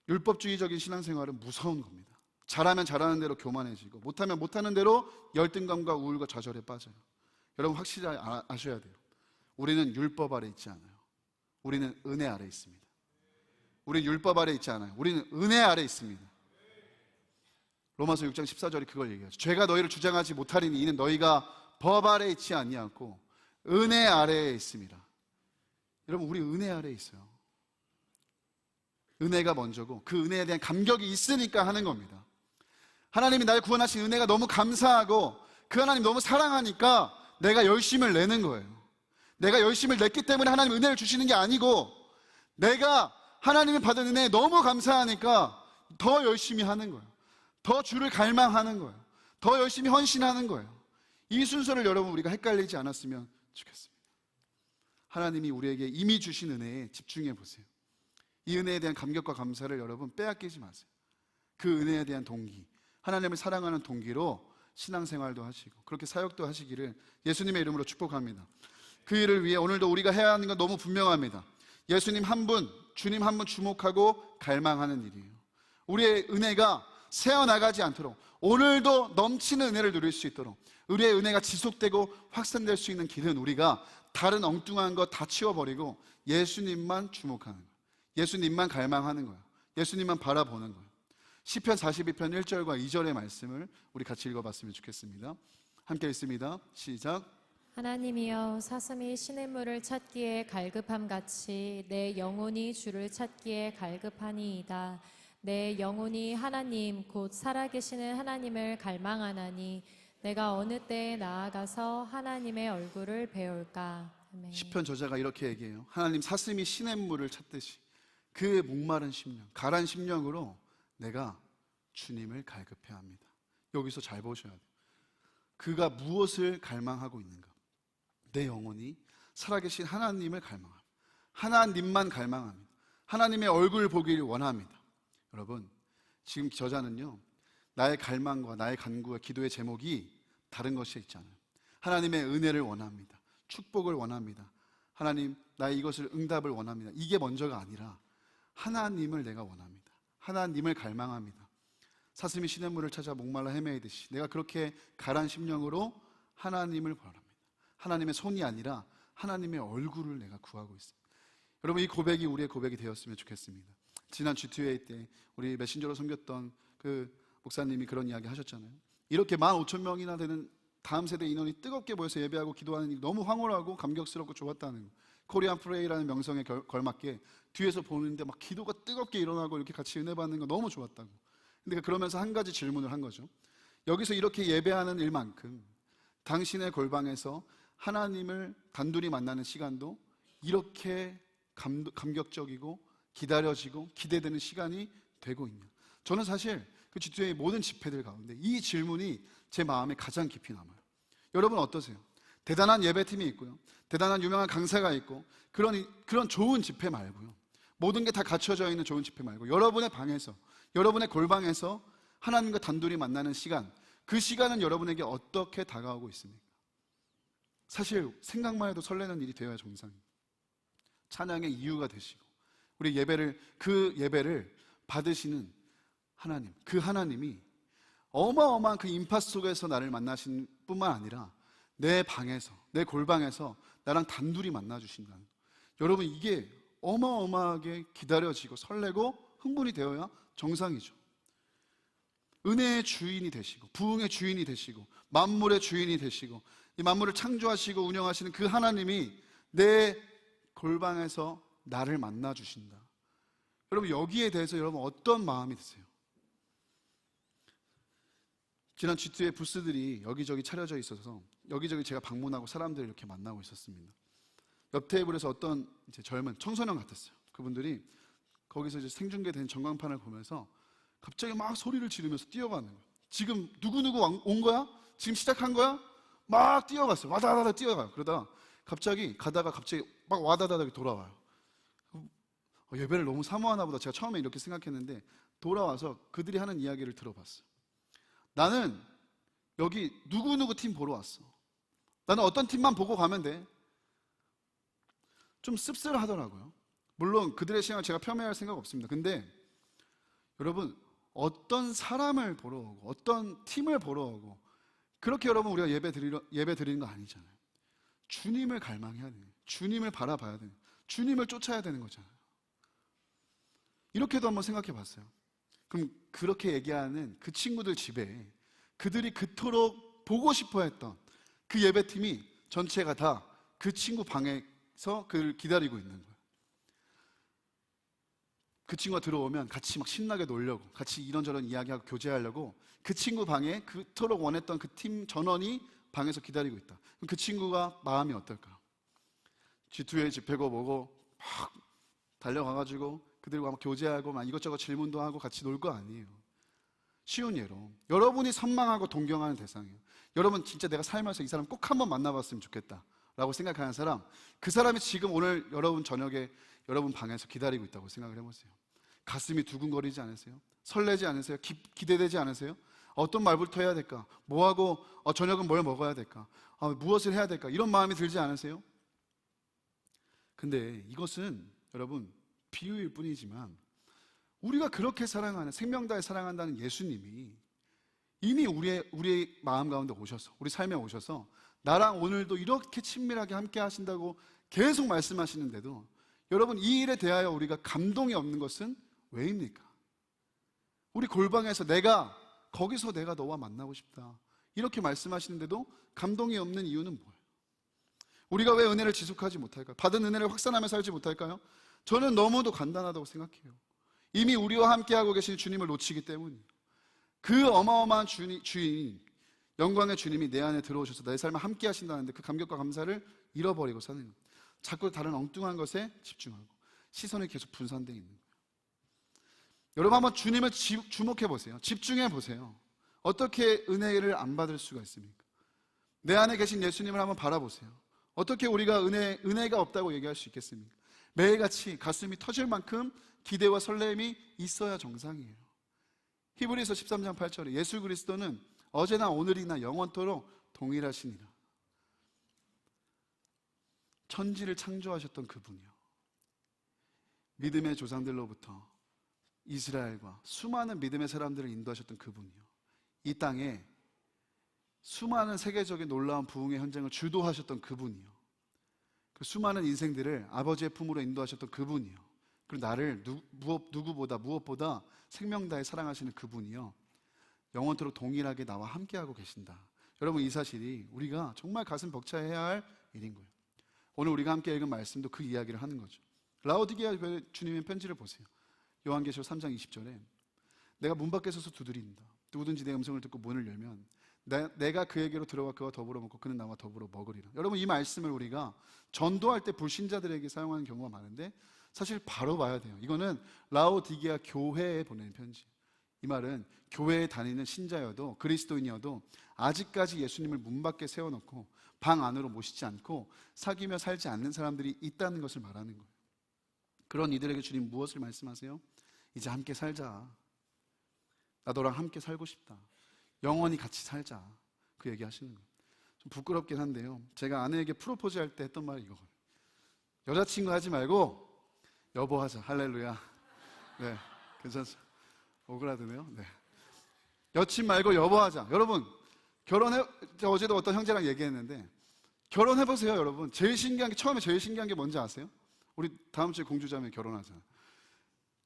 율법주의적인 신앙생활은 무서운 겁니다. 잘하면 잘하는 대로 교만해지고 못하면 못하는 대로 열등감과 우울과 좌절에 빠져요. 여러분 확실히 아셔야 돼요. 우리는 율법 아래 있지 않아요. 우리는 은혜 아래 있습니다. 우리는 율법 아래 있지 않아요. 우리는 은혜 아래 있습니다. 로마서 6장 14절이 그걸 얘기하죠. 죄가 너희를 주장하지 못하리니 이는 너희가 법 아래 있지 아니하고 은혜 아래에 있습니다. 여러분, 우리 은혜 아래에 있어요. 은혜가 먼저고 그 은혜에 대한 감격이 있으니까 하는 겁니다. 하나님이 날 구원하신 은혜가 너무 감사하고 그 하나님 너무 사랑하니까 내가 열심을 내는 거예요. 내가 열심을 냈기 때문에 하나님 은혜를 주시는 게 아니고, 내가 하나님이 받은 은혜에 너무 감사하니까 더 열심히 하는 거예요. 더 주를 갈망하는 거예요. 더 열심히 헌신하는 거예요. 이 순서를 여러분 우리가 헷갈리지 않았으면 좋겠습니다. 하나님이 우리에게 이미 주신 은혜에 집중해 보세요. 이 은혜에 대한 감격과 감사를 여러분 빼앗기지 마세요. 그 은혜에 대한 동기, 하나님을 사랑하는 동기로 신앙생활도 하시고 그렇게 사역도 하시기를 예수님의 이름으로 축복합니다. 그 일을 위해 오늘도 우리가 해야 하는 건 너무 분명합니다. 예수님 한 분, 주님 한 분 주목하고 갈망하는 일이에요. 우리의 은혜가 새어나가지 않도록, 오늘도 넘치는 은혜를 누릴 수 있도록, 우리의 은혜가 지속되고 확산될 수 있는 길은 우리가 다른 엉뚱한 거 다 치워버리고 예수님만 주목하는 거예요. 예수님만 갈망하는 거예요. 예수님만 바라보는 거예요. 시편 42편 1절과 2절의 말씀을 우리 같이 읽어봤으면 좋겠습니다. 함께 읽습니다. 시작. 하나님이여, 사슴이 시냇물을 찾기에 갈급함같이 내 영혼이 주를 찾기에 갈급하니이다. 내 영혼이 하나님 곧 살아계시는 하나님을 갈망하나니 내가 어느 때에 나아가서 하나님의 얼굴을 배울까. 아멘. 시편 저자가 이렇게 얘기해요. 하나님, 사슴이 시냇물을 찾듯이 그 목마른 심령, 가란 심령으로 내가 주님을 갈급해합니다. 여기서 잘 보셔야 돼요. 그가 무엇을 갈망하고 있는가? 내 영혼이 살아계신 하나님을 갈망합니다. 하나님만 갈망합니다. 하나님의 얼굴을 보기를 원합니다. 여러분, 지금 저자는요, 나의 갈망과 나의 간구와 기도의 제목이 다른 것이 있잖아요. 하나님의 은혜를 원합니다. 축복을 원합니다. 하나님, 나의 이것을 응답을 원합니다. 이게 먼저가 아니라 하나님을 내가 원합니다. 하나님을 갈망합니다. 사슴이 시냇물을 찾아 목말라 헤매이듯이 내가 그렇게 가란 심령으로 하나님을 바랍니다. 하나님의 손이 아니라 하나님의 얼굴을 내가 구하고 있습니다. 여러분, 이 고백이 우리의 고백이 되었으면 좋겠습니다. 지난 G2A 때 우리 메신저로 섬겼던 그 목사님이 그런 이야기 하셨잖아요. 이렇게 15,000명이나 되는 다음 세대 인원이 뜨겁게 모여서 예배하고 기도하는 일이 너무 황홀하고 감격스럽고 좋았다는 거. 코리안 프레이라는 명성에 걸맞게 뒤에서 보는데 막 기도가 뜨겁게 일어나고 이렇게 같이 은혜 받는 거 너무 좋았다고. 근데 그러면서 한 가지 질문을 한 거죠. 여기서 이렇게 예배하는 일만큼 당신의 골방에서 하나님을 단둘이 만나는 시간도 이렇게 감격적이고 기다려지고 기대되는 시간이 되고 있냐. 저는 사실 그 G2A 모든 집회들 가운데 이 질문이 제 마음에 가장 깊이 남아요. 여러분 어떠세요? 대단한 예배팀이 있고요, 대단한 유명한 강사가 있고 그런 좋은 집회 말고요, 모든 게 다 갖춰져 있는 좋은 집회 말고 여러분의 방에서, 여러분의 골방에서 하나님과 단둘이 만나는 시간, 그 시간은 여러분에게 어떻게 다가오고 있습니까? 사실 생각만 해도 설레는 일이 되어야 정상입니다. 찬양의 이유가 되시고 우리 그 예배를 받으시는 하나님, 그 하나님이 어마어마한 그 인파 속에서 나를 만나신 뿐만 아니라 내 방에서, 내 골방에서 나랑 단둘이 만나 주신다는 거. 여러분, 이게 어마어마하게 기다려지고 설레고 흥분이 되어야 정상이죠. 은혜의 주인이 되시고 부흥의 주인이 되시고 만물의 주인이 되시고 이 만물을 창조하시고 운영하시는 그 하나님이 내 골방에서 나를 만나 주신다. 여러분, 여기에 대해서 여러분 어떤 마음이 드세요? 지난 G2의 부스들이 여기저기 차려져 있어서 여기저기 제가 방문하고 사람들을 이렇게 만나고 있었습니다. 옆 테이블에서 어떤 이제 젊은 청소년 같았어요. 그분들이 거기서 이제 생중계된 전광판을 보면서 갑자기 막 소리를 지르면서 뛰어가는 거예요. 지금 누구누구 온 거야? 지금 시작한 거야? 막 뛰어갔어요. 와다다다 뛰어가요. 그러다 갑자기 가다가 갑자기 막 와다다다 돌아와요. 예배를 너무 사모하나 보다 제가 처음에 이렇게 생각했는데 돌아와서 그들이 하는 이야기를 들어봤어요. 나는 여기 누구누구 팀 보러 왔어. 나는 어떤 팀만 보고 가면 돼. 좀 씁쓸하더라고요. 물론 그들의 신앙을 제가 폄훼할 생각 없습니다. 근데 여러분, 어떤 사람을 보러 오고 어떤 팀을 보러 오고 그렇게 여러분 우리가 예배 드리는 거 아니잖아요. 주님을 갈망해야 돼요. 주님을 바라봐야 돼요. 주님을 쫓아야 되는 거잖아요. 이렇게도 한번 생각해 봤어요. 그럼 그렇게 얘기하는 그 친구들 집에 그들이 그토록 보고 싶어 했던 그 예배팀이 전체가 다 그 친구 방에서 그를 기다리고 있는 거예요. 그 친구가 들어오면 같이 막 신나게 놀려고, 같이 이런저런 이야기하고 교제하려고 그 친구 방에 그토록 원했던 그 팀 전원이 방에서 기다리고 있다. 그럼 그 친구가 마음이 어떨까? G2의 집회고 뭐고 막 달려가가지고 그들과 막 교제하고 막 이것저것 질문도 하고 같이 놀 거 아니에요. 쉬운 예로 여러분이 선망하고 동경하는 대상이에요. 여러분 진짜 내가 살면서 이 사람 꼭 한번 만나봤으면 좋겠다 라고 생각하는 사람, 그 사람이 지금 오늘 여러분 저녁에 여러분 방에서 기다리고 있다고 생각을 해보세요. 가슴이 두근거리지 않으세요? 설레지 않으세요? 기대되지 않으세요? 어떤 말부터 해야 될까? 뭐하고 저녁은 뭘 먹어야 될까? 무엇을 해야 될까? 이런 마음이 들지 않으세요? 근데 이것은 여러분 비유일 뿐이지만 우리가 그렇게 사랑하는, 생명 다해 사랑한다는 예수님이 이미 우리의 마음 가운데 오셔서, 우리 삶에 오셔서 나랑 오늘도 이렇게 친밀하게 함께 하신다고 계속 말씀하시는데도 여러분 이 일에 대하여 우리가 감동이 없는 것은 왜입니까? 우리 골방에서 거기서 내가 너와 만나고 싶다 이렇게 말씀하시는데도 감동이 없는 이유는 뭐예요? 우리가 왜 은혜를 지속하지 못할까요? 받은 은혜를 확산하며 살지 못할까요? 저는 너무도 간단하다고 생각해요. 이미 우리와 함께하고 계신 주님을 놓치기 때문이에요. 그 어마어마한 주인, 영광의 주님이 내 안에 들어오셔서 내 삶을 함께 하신다는데 그 감격과 감사를 잃어버리고 사는 거예요. 자꾸 다른 엉뚱한 것에 집중하고 시선이 계속 분산되어 있는 거예요. 여러분 한번 주님을 주목해 보세요. 집중해 보세요. 어떻게 은혜를 안 받을 수가 있습니까? 내 안에 계신 예수님을 한번 바라보세요. 어떻게 우리가 은혜가 없다고 얘기할 수 있겠습니까? 매일같이 가슴이 터질 만큼 기대와 설렘이 있어야 정상이에요. 히브리서 13장 8절에 예수 그리스도는 어제나 오늘이나 영원토록 동일하시니라. 천지를 창조하셨던 그분이요, 믿음의 조상들로부터 이스라엘과 수많은 믿음의 사람들을 인도하셨던 그분이요, 이 땅에 수많은 세계적인 놀라운 부흥의 현장을 주도하셨던 그분이요, 그 수많은 인생들을 아버지의 품으로 인도하셨던 그분이요, 그리고 나를 누구보다 무엇보다 생명 다해 사랑하시는 그분이요, 영원토록 동일하게 나와 함께하고 계신다. 여러분, 이 사실이 우리가 정말 가슴 벅차해야 할 일인 거예요. 오늘 우리가 함께 읽은 말씀도 그 이야기를 하는 거죠. 라오디게아 교회 주님의 편지를 보세요. 요한계시록 3장 20절에 내가 문 밖에 서서 두드린다. 누구든지 내 음성을 듣고 문을 열면 내가 그에게로 들어가 그와 더불어 먹고 그는 나와 더불어 먹으리라. 여러분, 이 말씀을 우리가 전도할 때 불신자들에게 사용하는 경우가 많은데 사실 바로 봐야 돼요. 이거는 라오디게아 교회에 보내는 편지. 이 말은 교회에 다니는 신자여도 그리스도인이어도 아직까지 예수님을 문 밖에 세워놓고 방 안으로 모시지 않고 사귀며 살지 않는 사람들이 있다는 것을 말하는 거예요. 그런 이들에게 주님 무엇을 말씀하세요? 이제 함께 살자. 나 너랑 함께 살고 싶다. 영원히 같이 살자. 그 얘기 하시는 거예요. 좀 부끄럽긴 한데요, 제가 아내에게 프로포즈 할 때 했던 말이 이거예요. 여자친구 하지 말고 여보 하자. 할렐루야. 네, 괜찮죠? 오그라드네요. 네. 여친 말고 여보 하자. 여러분, 어제도 어떤 형제랑 얘기했는데 결혼해보세요. 여러분, 처음에 제일 신기한 게 뭔지 아세요? 우리 다음 주에 공주자매 결혼하잖아.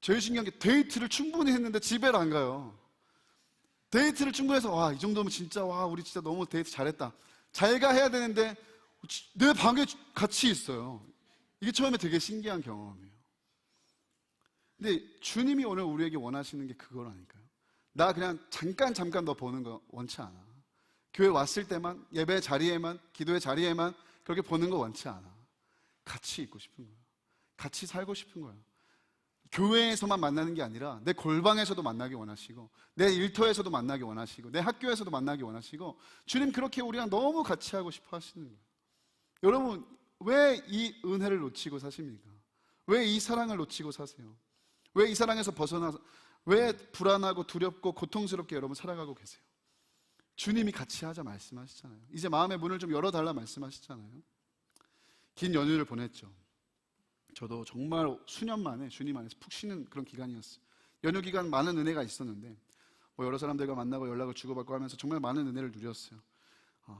제일 신기한 게 데이트를 충분히 했는데 집에를 안 가요. 데이트를 충분히 해서 와, 이 정도면 진짜 우리 진짜 너무 데이트 잘했다. 잘가 해야 되는데 내 방에 같이 있어요. 이게 처음에 되게 신기한 경험이에요. 근데 주님이 오늘 우리에게 원하시는 게 그거라니까요. 나 그냥 잠깐 너 보는 거 원치 않아. 교회 왔을 때만, 예배 자리에만, 기도의 자리에만 그렇게 보는 거 원치 않아. 같이 있고 싶은 거예요. 같이 살고 싶은 거예요. 교회에서만 만나는 게 아니라 내 골방에서도 만나기 원하시고, 내 일터에서도 만나기 원하시고, 내 학교에서도 만나기 원하시고, 주님 그렇게 우리랑 너무 같이 하고 싶어 하시는 거예요. 여러분, 왜 이 은혜를 놓치고 사십니까? 왜 이 사랑을 놓치고 사세요? 왜 이 사랑에서 벗어나서 왜 불안하고 두렵고 고통스럽게 여러분 살아가고 계세요? 주님이 같이 하자 말씀하시잖아요. 이제 마음의 문을 좀 열어달라 말씀하시잖아요. 긴 연휴를 보냈죠. 저도 정말 수년 만에 주님 안에서 푹 쉬는 그런 기간이었어요. 연휴 기간 많은 은혜가 있었는데 여러 사람들과 만나고 연락을 주고받고 하면서 정말 많은 은혜를 누렸어요.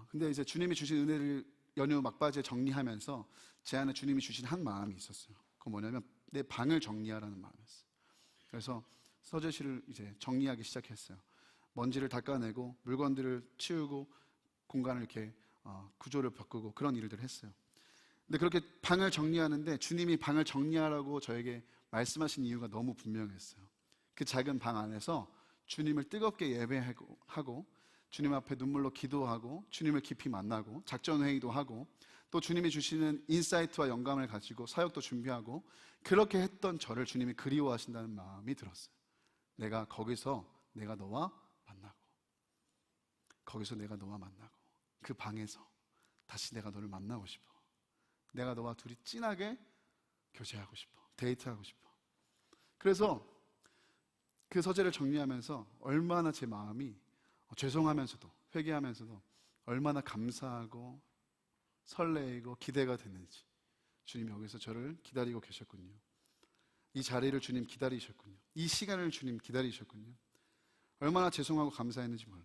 근데 이제 주님이 주신 은혜를 연휴 막바지에 정리하면서 제 안에 주님이 주신 한 마음이 있었어요. 그건 뭐냐면 내 방을 정리하라는 마음이었어요. 그래서 서재실을 이제 정리하기 시작했어요. 먼지를 닦아내고 물건들을 치우고 공간을 이렇게 구조를 바꾸고 그런 일들을 했어요. 근데 그렇게 방을 정리하는데 주님이 방을 정리하라고 저에게 말씀하신 이유가 너무 분명했어요. 그 작은 방 안에서 주님을 뜨겁게 예배하고 주님 앞에 눈물로 기도하고 주님을 깊이 만나고 작전회의도 하고 또 주님이 주시는 인사이트와 영감을 가지고 사역도 준비하고 그렇게 했던 저를 주님이 그리워하신다는 마음이 들었어요. 내가 거기서 내가 너와 만나고 그 방에서 다시 내가 너를 만나고 싶어. 내가 너와 둘이 진하게 교제하고 싶어. 데이트하고 싶어. 그래서 그 서재를 정리하면서 얼마나 제 마음이 죄송하면서도 회개하면서도 얼마나 감사하고 설레이고 기대가 됐는지 주님이 여기서 저를 기다리고 계셨군요. 이 자리를 주님 기다리셨군요. 이 시간을 주님 기다리셨군요. 얼마나 죄송하고 감사했는지 몰라요.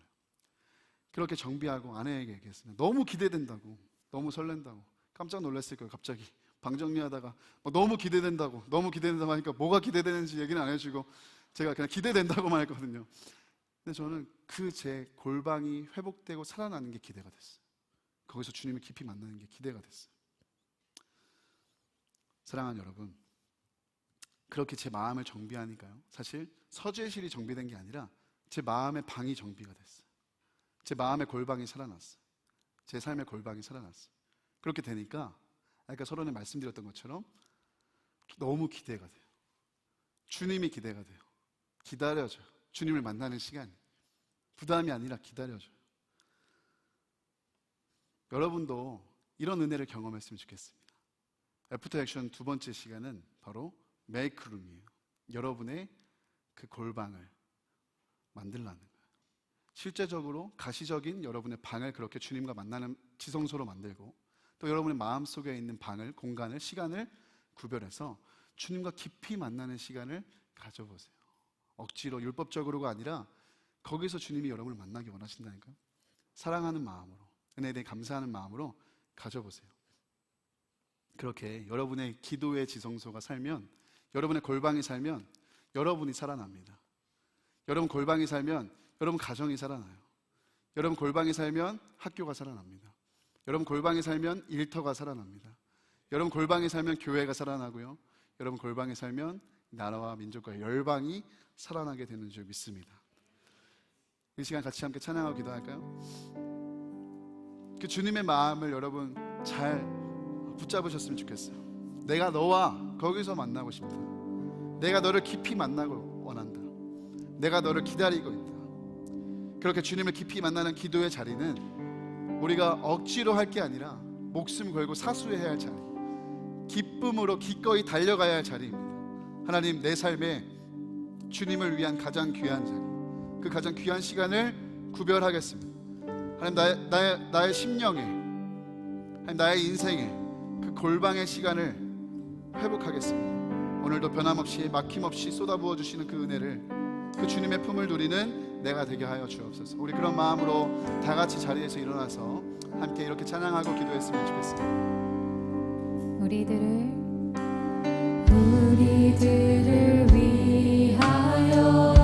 그렇게 정비하고 아내에게 얘기했습니다. 너무 기대된다고, 너무 설렌다고. 깜짝 놀랐을 거예요. 갑자기 방 정리하다가 너무 기대된다고 하니까 뭐가 기대되는지 얘기는 안 해주고 제가 그냥 기대된다고만 했거든요. 근데 저는 그 제 골방이 회복되고 살아나는 게 기대가 됐어요. 거기서 주님을 깊이 만나는 게 기대가 됐어요. 사랑하는 여러분, 그렇게 제 마음을 정비하니까요, 사실 서재실이 정비된 게 아니라 제 마음의 방이 정비가 됐어요. 제 마음의 골방이 살아났어요. 제 삶의 골방이 살아났어요. 그렇게 되니까 아까 서론에 말씀드렸던 것처럼 너무 기대가 돼요. 주님이 기대가 돼요. 기다려져요. 주님을 만나는 시간이 부담이 아니라 기다려져요. 여러분도 이런 은혜를 경험했으면 좋겠습니다. 애프터 액션 두 번째 시간은 바로 메이크 룸이에요. 여러분의 그 골방을 만들라는 거예요. 실제적으로 가시적인 여러분의 방을 그렇게 주님과 만나는 지성소로 만들고 또 여러분의 마음속에 있는 방을, 공간을, 시간을 구별해서 주님과 깊이 만나는 시간을 가져보세요. 억지로 율법적으로가 아니라 거기서 주님이 여러분을 만나기 원하신다니까요. 사랑하는 마음으로, 은혜에 대해 감사하는 마음으로 가져보세요. 그렇게 여러분의 기도의 지성소가 살면, 여러분의 골방이 살면 여러분이 살아납니다. 여러분 골방이 살면 여러분 가정이 살아나요. 여러분 골방이 살면 학교가 살아납니다. 여러분 골방이 살면 일터가 살아납니다. 여러분 골방이 살면 교회가 살아나고요. 여러분 골방이 살면 나라와 민족과 열방이 살아나게 되는 줄 믿습니다. 이 시간 같이 함께 찬양하고 기도할까요? 그 주님의 마음을 여러분 잘 붙잡으셨으면 좋겠어요. 내가 너와 거기서 만나고 싶다. 내가 너를 깊이 만나고 원한다. 내가 너를 기다리고 있다. 그렇게 주님을 깊이 만나는 기도의 자리는 우리가 억지로 할 게 아니라 목숨 걸고 사수해야 할 자리, 기쁨으로 기꺼이 달려가야 할 자리입니다. 하나님, 내 삶에 주님을 위한 가장 귀한 자리, 그 가장 귀한 시간을 구별하겠습니다. 하나님, 나의 심령에, 하나님, 나의 인생에 그 골방의 시간을 회복하겠습니다. 오늘도 변함없이 막힘없이 쏟아부어 주시는 그 은혜를, 그 주님의 품을 누리는 내가 되게 하여 주옵소서. 우리 그런 마음으로 다 같이 자리에서 일어나서 함께 이렇게 찬양하고 기도했으면 좋겠습니다. 우리들을 위하여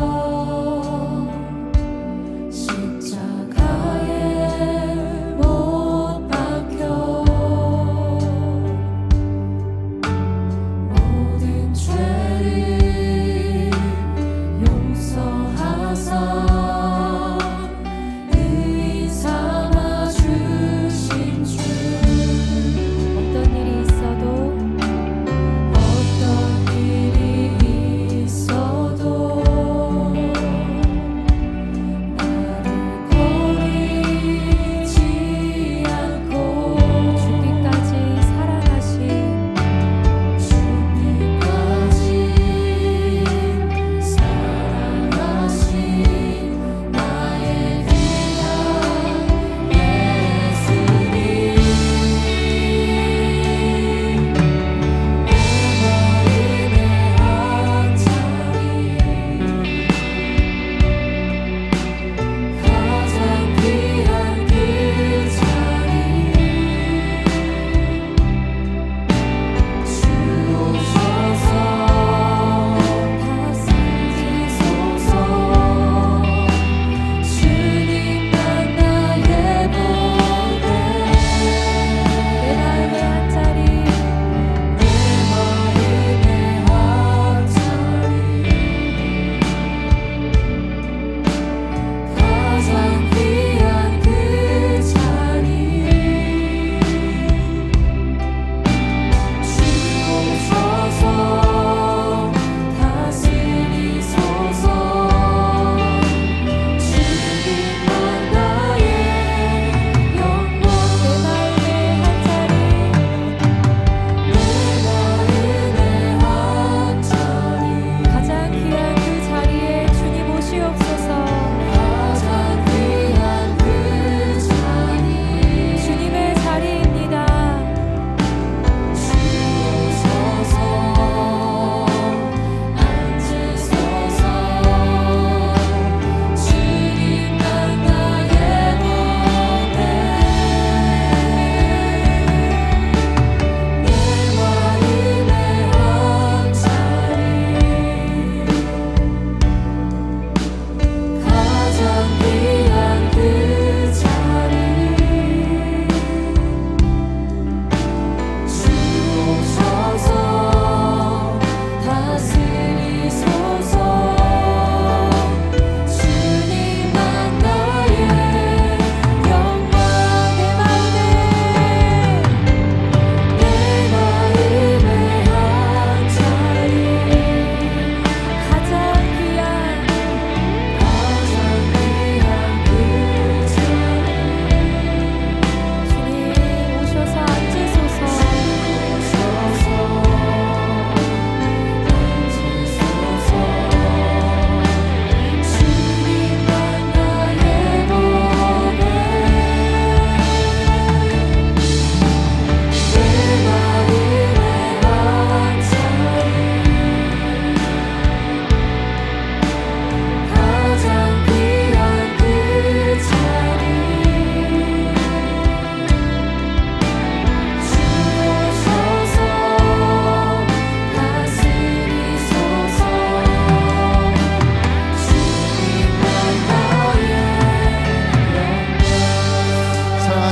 십자가에 못 박혀 모든 죄를 용서하사 의인 삼아 주신 주. 어떤 일이 있어도 어떤 일이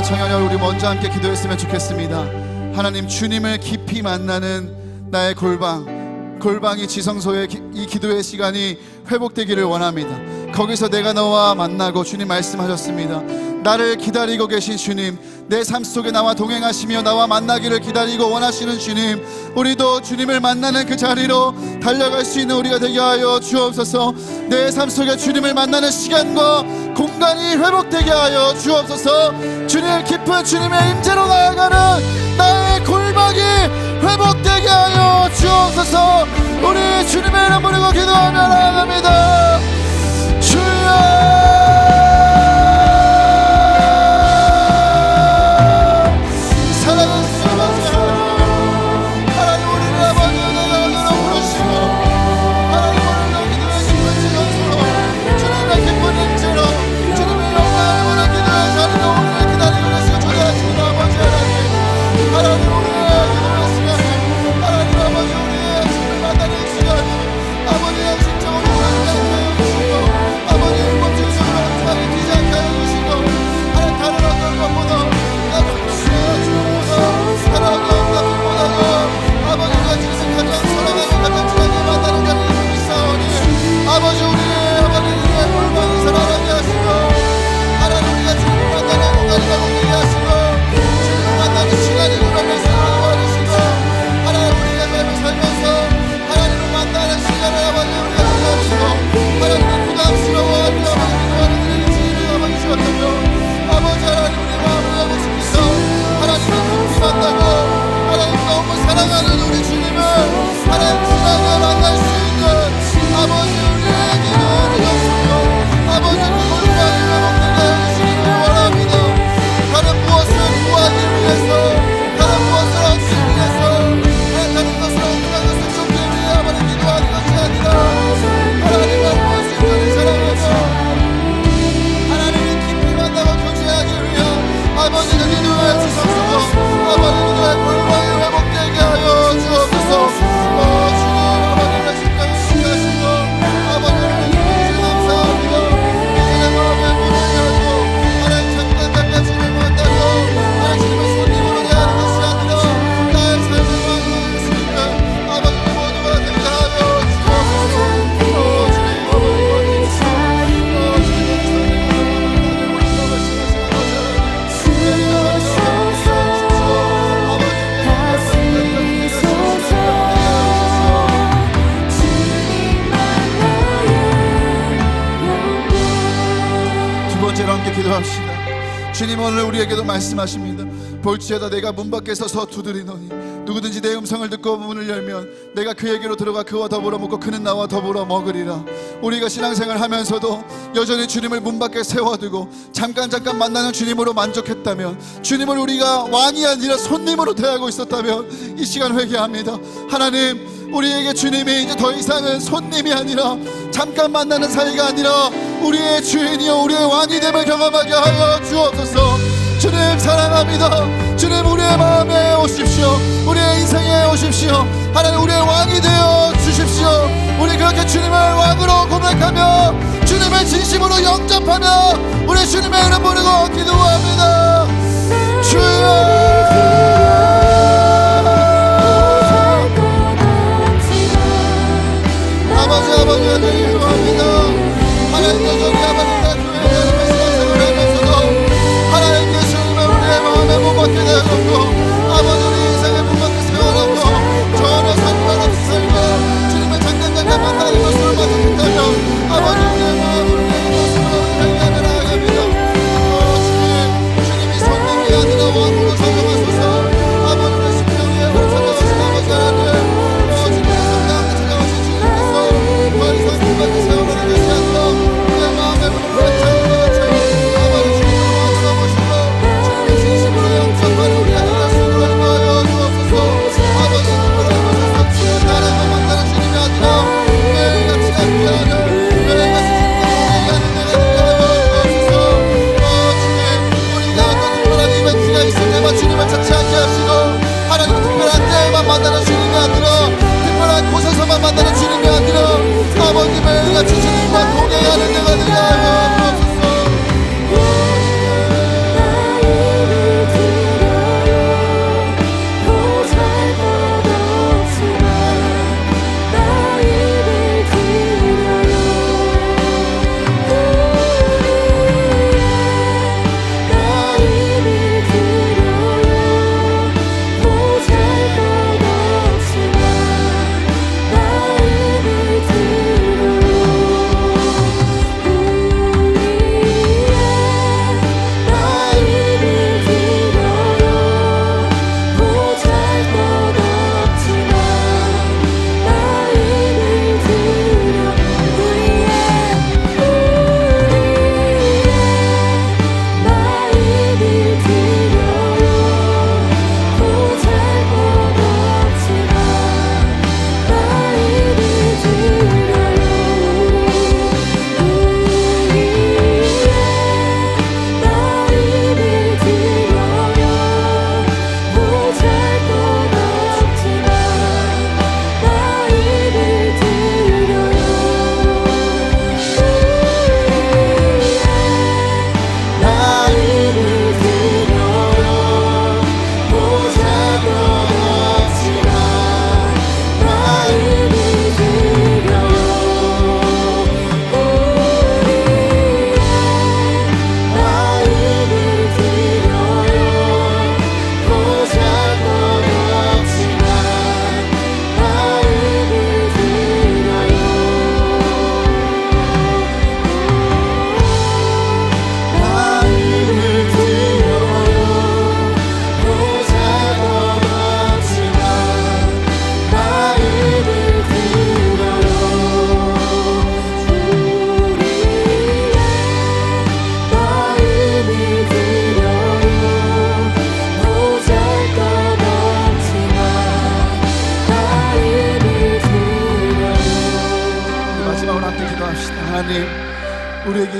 청년여 우리 먼저 함께 기도했으면 좋겠습니다. 하나님, 주님을 깊이 만나는 나의 골방이 지성소의 이 기도의 시간이 회복되기를 원합니다. 거기서 내가 너와 만나고, 주님 말씀하셨습니다. 나를 기다리고 계신 주님, 내 삶 속에 나와 동행하시며 나와 만나기를 기다리고 원하시는 주님, 우리도 주님을 만나는 그 자리로 달려갈 수 있는 우리가 되게 하여 주옵소서. 내 삶 속에 주님을 만나는 시간과 공간이 회복되게 하여 주옵소서. 주님, 깊은 주님의 임재로 나아가는 나의 골방이 회복되게 하여 주옵소서. 우리 주님의 이름 부르고 기도하며 나아갑니다. 주여, 주님, 오늘 우리에게도 말씀하십니다. 볼지어다 내가 문 밖에 서서 두드리노니 누구든지 내 음성을 듣고 문을 열면 내가 그에게로 들어가 그와 더불어 먹고 그는 나와 더불어 먹으리라. 우리가 신앙생활 하면서도 여전히 주님을 문 밖에 세워두고 잠깐 만나는 주님으로 만족했다면, 주님을 우리가 왕이 아니라 손님으로 대하고 있었다면 이 시간 회개합니다. 하나님, 우리에게 주님이 이제 더 이상은 손님이 아니라 잠깐 만나는 사이가 아니라 우리의 주인이요 우리의 왕이 됨을 경험하게 하여 주옵소서. 주님 사랑합니다. 주님, 우리의 마음에 오십시오. 우리의 인생에 오십시오. 하나님, 우리의 왕이 되어 주십시오. 우리 그렇게 주님을 왕으로 고백하며 주님을 진심으로 영접하며 우리 주님의 이름 부르고 기도합니다. 주여, 아버지 기도합니다. 하나님, 여전히 아버지가 교회에 말씀을 하면서도 하나님께 주님을 우리의 마음에 못 받게 되었고, 아버지 우리 인생에 못 받게 세워놓고 전혀 상관 없이 살며 주님을 잠깐 만나는 것으로 만족했다면 아버지 우리의 마음을 우리의 모습으로 향하며 나아갑니다. 주님이 손님이 아니라 왕으로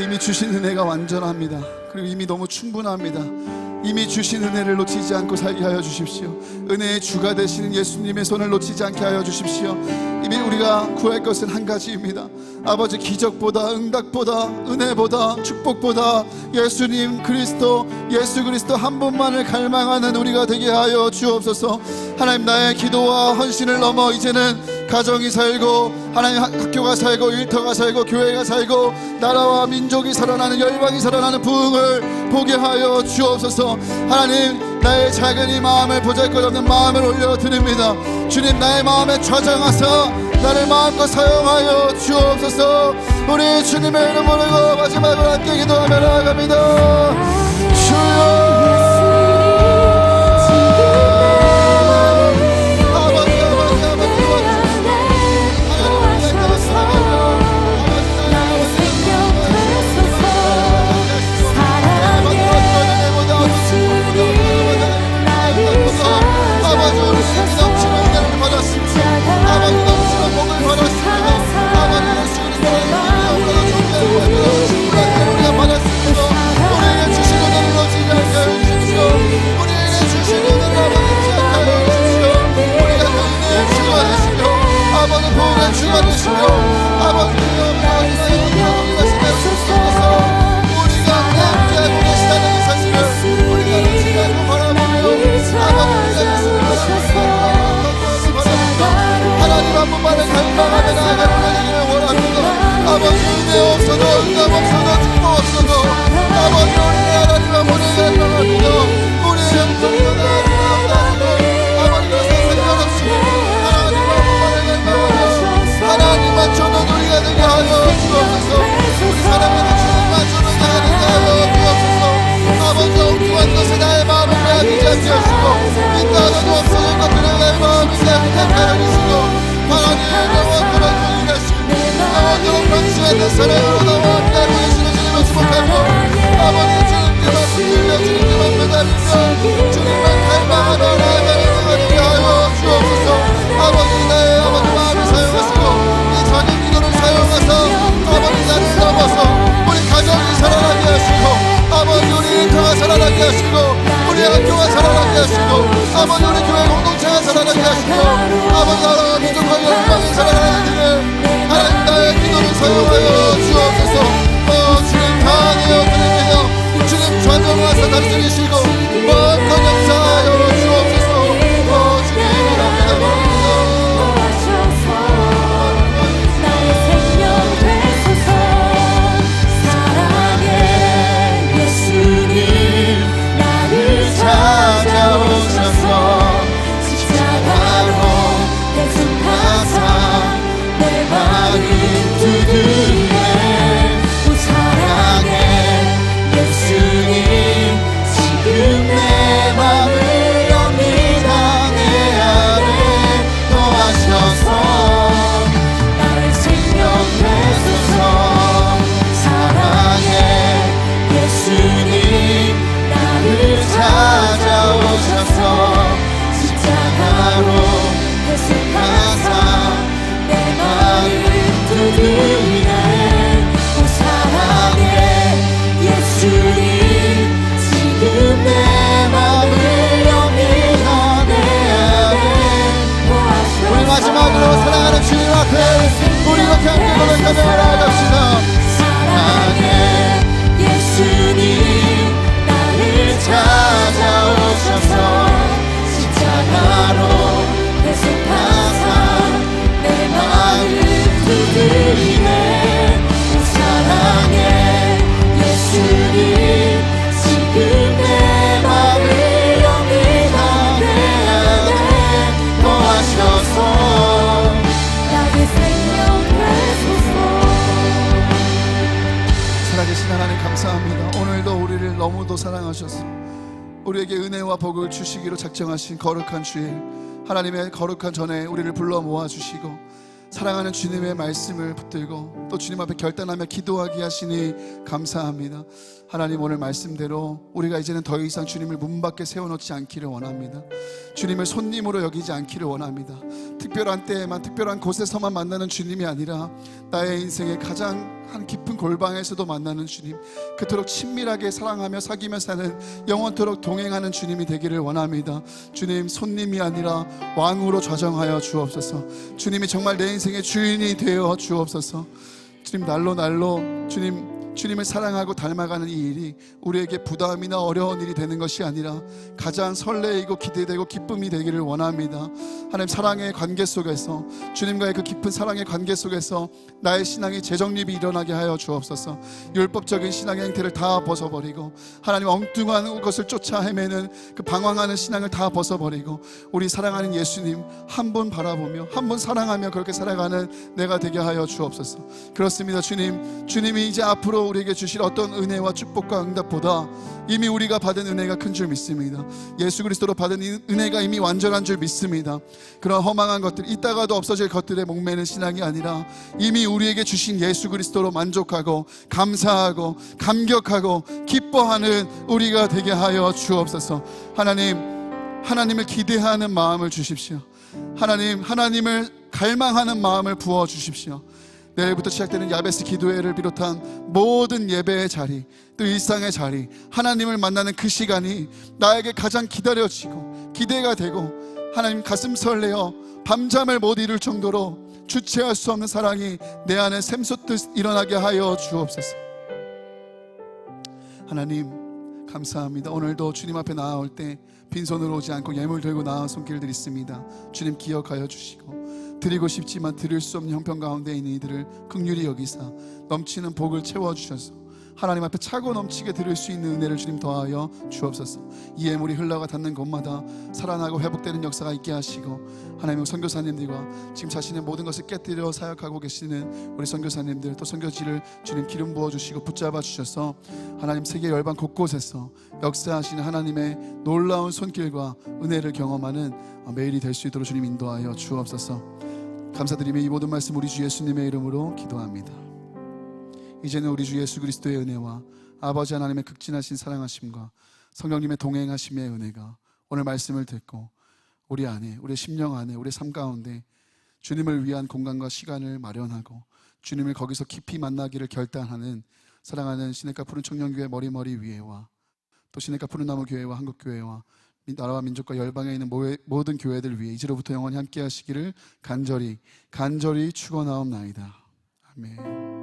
이미 주신 은혜가 완전합니다. 그리고 이미 너무 충분합니다. 이미 주신 은혜를 놓치지 않고 살게 하여 주십시오. 은혜의 주가 되시는 예수님의 손을 놓치지 않게 하여 주십시오. 이미 우리가 구할 것은 한 가지입니다. 아버지, 기적보다, 응답보다, 은혜보다, 축복보다 예수님 그리스도, 예수 그리스도 한 분만을 갈망하는 우리가 되게 하여 주옵소서. 하나님, 나의 기도와 헌신을 넘어 이제는 가정이 살고, 하나님, 학교가 살고, 일터가 살고, 교회가 살고, 나라와 민족이 살아나는, 열방이 살아나는 부흥을 보게 하여 주옵소서. 하나님, 나의 작은 이 마음을 보잘것없는 마음을 올려드립니다. 주님, 나의 마음에 좌정하사 나를 마음껏 사용하여 주옵소서. 우리 주님의 이름 부르고 마지막으로 함께 기도하며 나아갑니다. 주여, 사랑으로 나와 함께 보내시는 주님을 축복하고, 아버지 주님께만 붙들려 주님께만 매달리며 주님만 갈망하며 나아가는 되게 하여 주옵소서. 아버지, 나의 아버지 마음을 사용하시고 이 작은 기도를 사용하사 아버지 나를 넘어서 우리 가정이 살아나게 하시고, 아버지 우리 일터가 살아나게 하시고, 우리 학교가 살아나게 하시고, 아버지 우리 교회 공동체가 살아나게 하시고, 아버지 나라와 민족과 열방이 살아나게 되길 하나님, 나의 기도를 사용하여 주옵소서. 주님 강하여 드립니다. 주님 좌정하사 다스리시고 마음껏 역사하여 주옵소서. 주님 감사합니다. 나의 생명 되소서. 사랑의 예수님, 나를 찾아오셔서 십자가로 대속하사 내 마음 두드리네. 오 사랑의 예수님, 지금 내 맘을 엽니다. 내 안에 거하셔서 나의 생명 되소서. 사랑의 예수님, 나를 찾아오셔서 십자가로 대속하사 내 마음 두드리네. 오 사랑의 예수님, 지금 내 맘을 엽니다. 내 안에 거하셔서. 우리 마지막으로 사랑하는 주님 앞에 우리 이렇게 함께 고백하며 나아갑시다. 사랑의 예수님, 나를 찾아오셔서 십자가로 대속하사 내 마음 두드리네. 오 사랑의 예수님, 지금 내 맘을 엽니다. 내 안에 거하셔서 나의 생명 되소서. 살아계신 하나님 감사합니다. 오늘도 우리를 너무도 사랑하셔서 우리에게 은혜와 복을 주시기로 작정하신 거룩한 주일, 하나님의 거룩한 전에 우리를 불러 모아주시고 사랑하는 주님의 말씀을 붙들고 또 주님 앞에 결단하며 기도하게 하시니 감사합니다. 하나님, 오늘 말씀대로 우리가 이제는 더 이상 주님을 문 밖에 세워놓지 않기를 원합니다. 주님을 손님으로 여기지 않기를 원합니다. 특별한 때에만 특별한 곳에서만 만나는 주님이 아니라 나의 인생의 가장 한 깊은 골방에서도 만나는 주님, 그토록 친밀하게 사랑하며 사귀며 사는 영원토록 동행하는 주님이 되기를 원합니다. 주님, 손님이 아니라 왕으로 좌정하여 주옵소서. 주님이 정말 내 인생의 주인이 되어 주옵소서. 주님, 날로 주님을 사랑하고 닮아가는 이 일이 우리에게 부담이나 어려운 일이 되는 것이 아니라 가장 설레이고 기대되고 기쁨이 되기를 원합니다. 하나님, 사랑의 관계 속에서, 주님과의 그 깊은 사랑의 관계 속에서 나의 신앙이 재정립이 일어나게 하여 주옵소서. 율법적인 신앙의 행태를 다 벗어버리고, 하나님, 엉뚱한 것을 쫓아 헤매는 그 방황하는 신앙을 다 벗어버리고, 우리 사랑하는 예수님 한 분 바라보며 한 분 사랑하며 그렇게 살아가는 내가 되게 하여 주옵소서. 그렇습니다. 주님이 이제 앞으로 우리에게 주실 어떤 은혜와 축복과 응답보다 이미 우리가 받은 은혜가 큰 줄 믿습니다. 예수 그리스도로 받은 이 은혜가 이미 완전한 줄 믿습니다. 그런 허망한 것들, 이따가도 없어질 것들에 목매는 신앙이 아니라 이미 우리에게 주신 예수 그리스도로 만족하고 감사하고 감격하고 기뻐하는 우리가 되게 하여 주옵소서. 하나님을 기대하는 마음을 주십시오. 하나님을 갈망하는 마음을 부어 주십시오. 내일부터 시작되는 야베스 기도회를 비롯한 모든 예배의 자리, 또 일상의 자리, 하나님을 만나는 그 시간이 나에게 가장 기다려지고 기대가 되고, 하나님, 가슴 설레어 밤잠을 못 이룰 정도로 주체할 수 없는 사랑이 내 안에 샘솟듯 일어나게 하여 주옵소서. 하나님, 감사합니다. 오늘도 주님 앞에 나아올 때 빈손으로 오지 않고 예물 들고 나아온 손길들 있습니다. 주님, 기억하여 주시고, 드리고 싶지만 드릴 수 없는 형편 가운데 있는 이들을 긍휼히 여기사 넘치는 복을 채워주셔서 하나님 앞에 차고 넘치게 드릴 수 있는 은혜를 주님 더하여 주옵소서. 이 예물이 흘러가 닿는 곳마다 살아나고 회복되는 역사가 있게 하시고, 하나님, 선교사님들과 지금 자신의 모든 것을 깨뜨려 사역하고 계시는 우리 선교사님들, 또 선교지를 주님 기름 부어주시고 붙잡아 주셔서 하나님, 세계 열방 곳곳에서 역사하시는 하나님의 놀라운 손길과 은혜를 경험하는 매일이 될 수 있도록 주님 인도하여 주옵소서. 감사드리며 이 모든 말씀 우리 주 예수님의 이름으로 기도합니다. 이제는 우리 주 예수 그리스도의 은혜와 아버지 하나님의 극진하신 사랑하심과 성령님의 동행하심의 은혜가 오늘 말씀을 듣고 우리 안에, 우리 심령 안에, 우리 삶 가운데 주님을 위한 공간과 시간을 마련하고 주님을 거기서 깊이 만나기를 결단하는 사랑하는 시냇가 푸른 청년교회 머리머리 위에와 또 시냇가 푸른 나무 교회와 한국교회와 나라와 민족과 열방에 있는 모든 교회들 위해 이제로부터 영원히 함께 하시기를 간절히 축원하옵나이다. 아멘.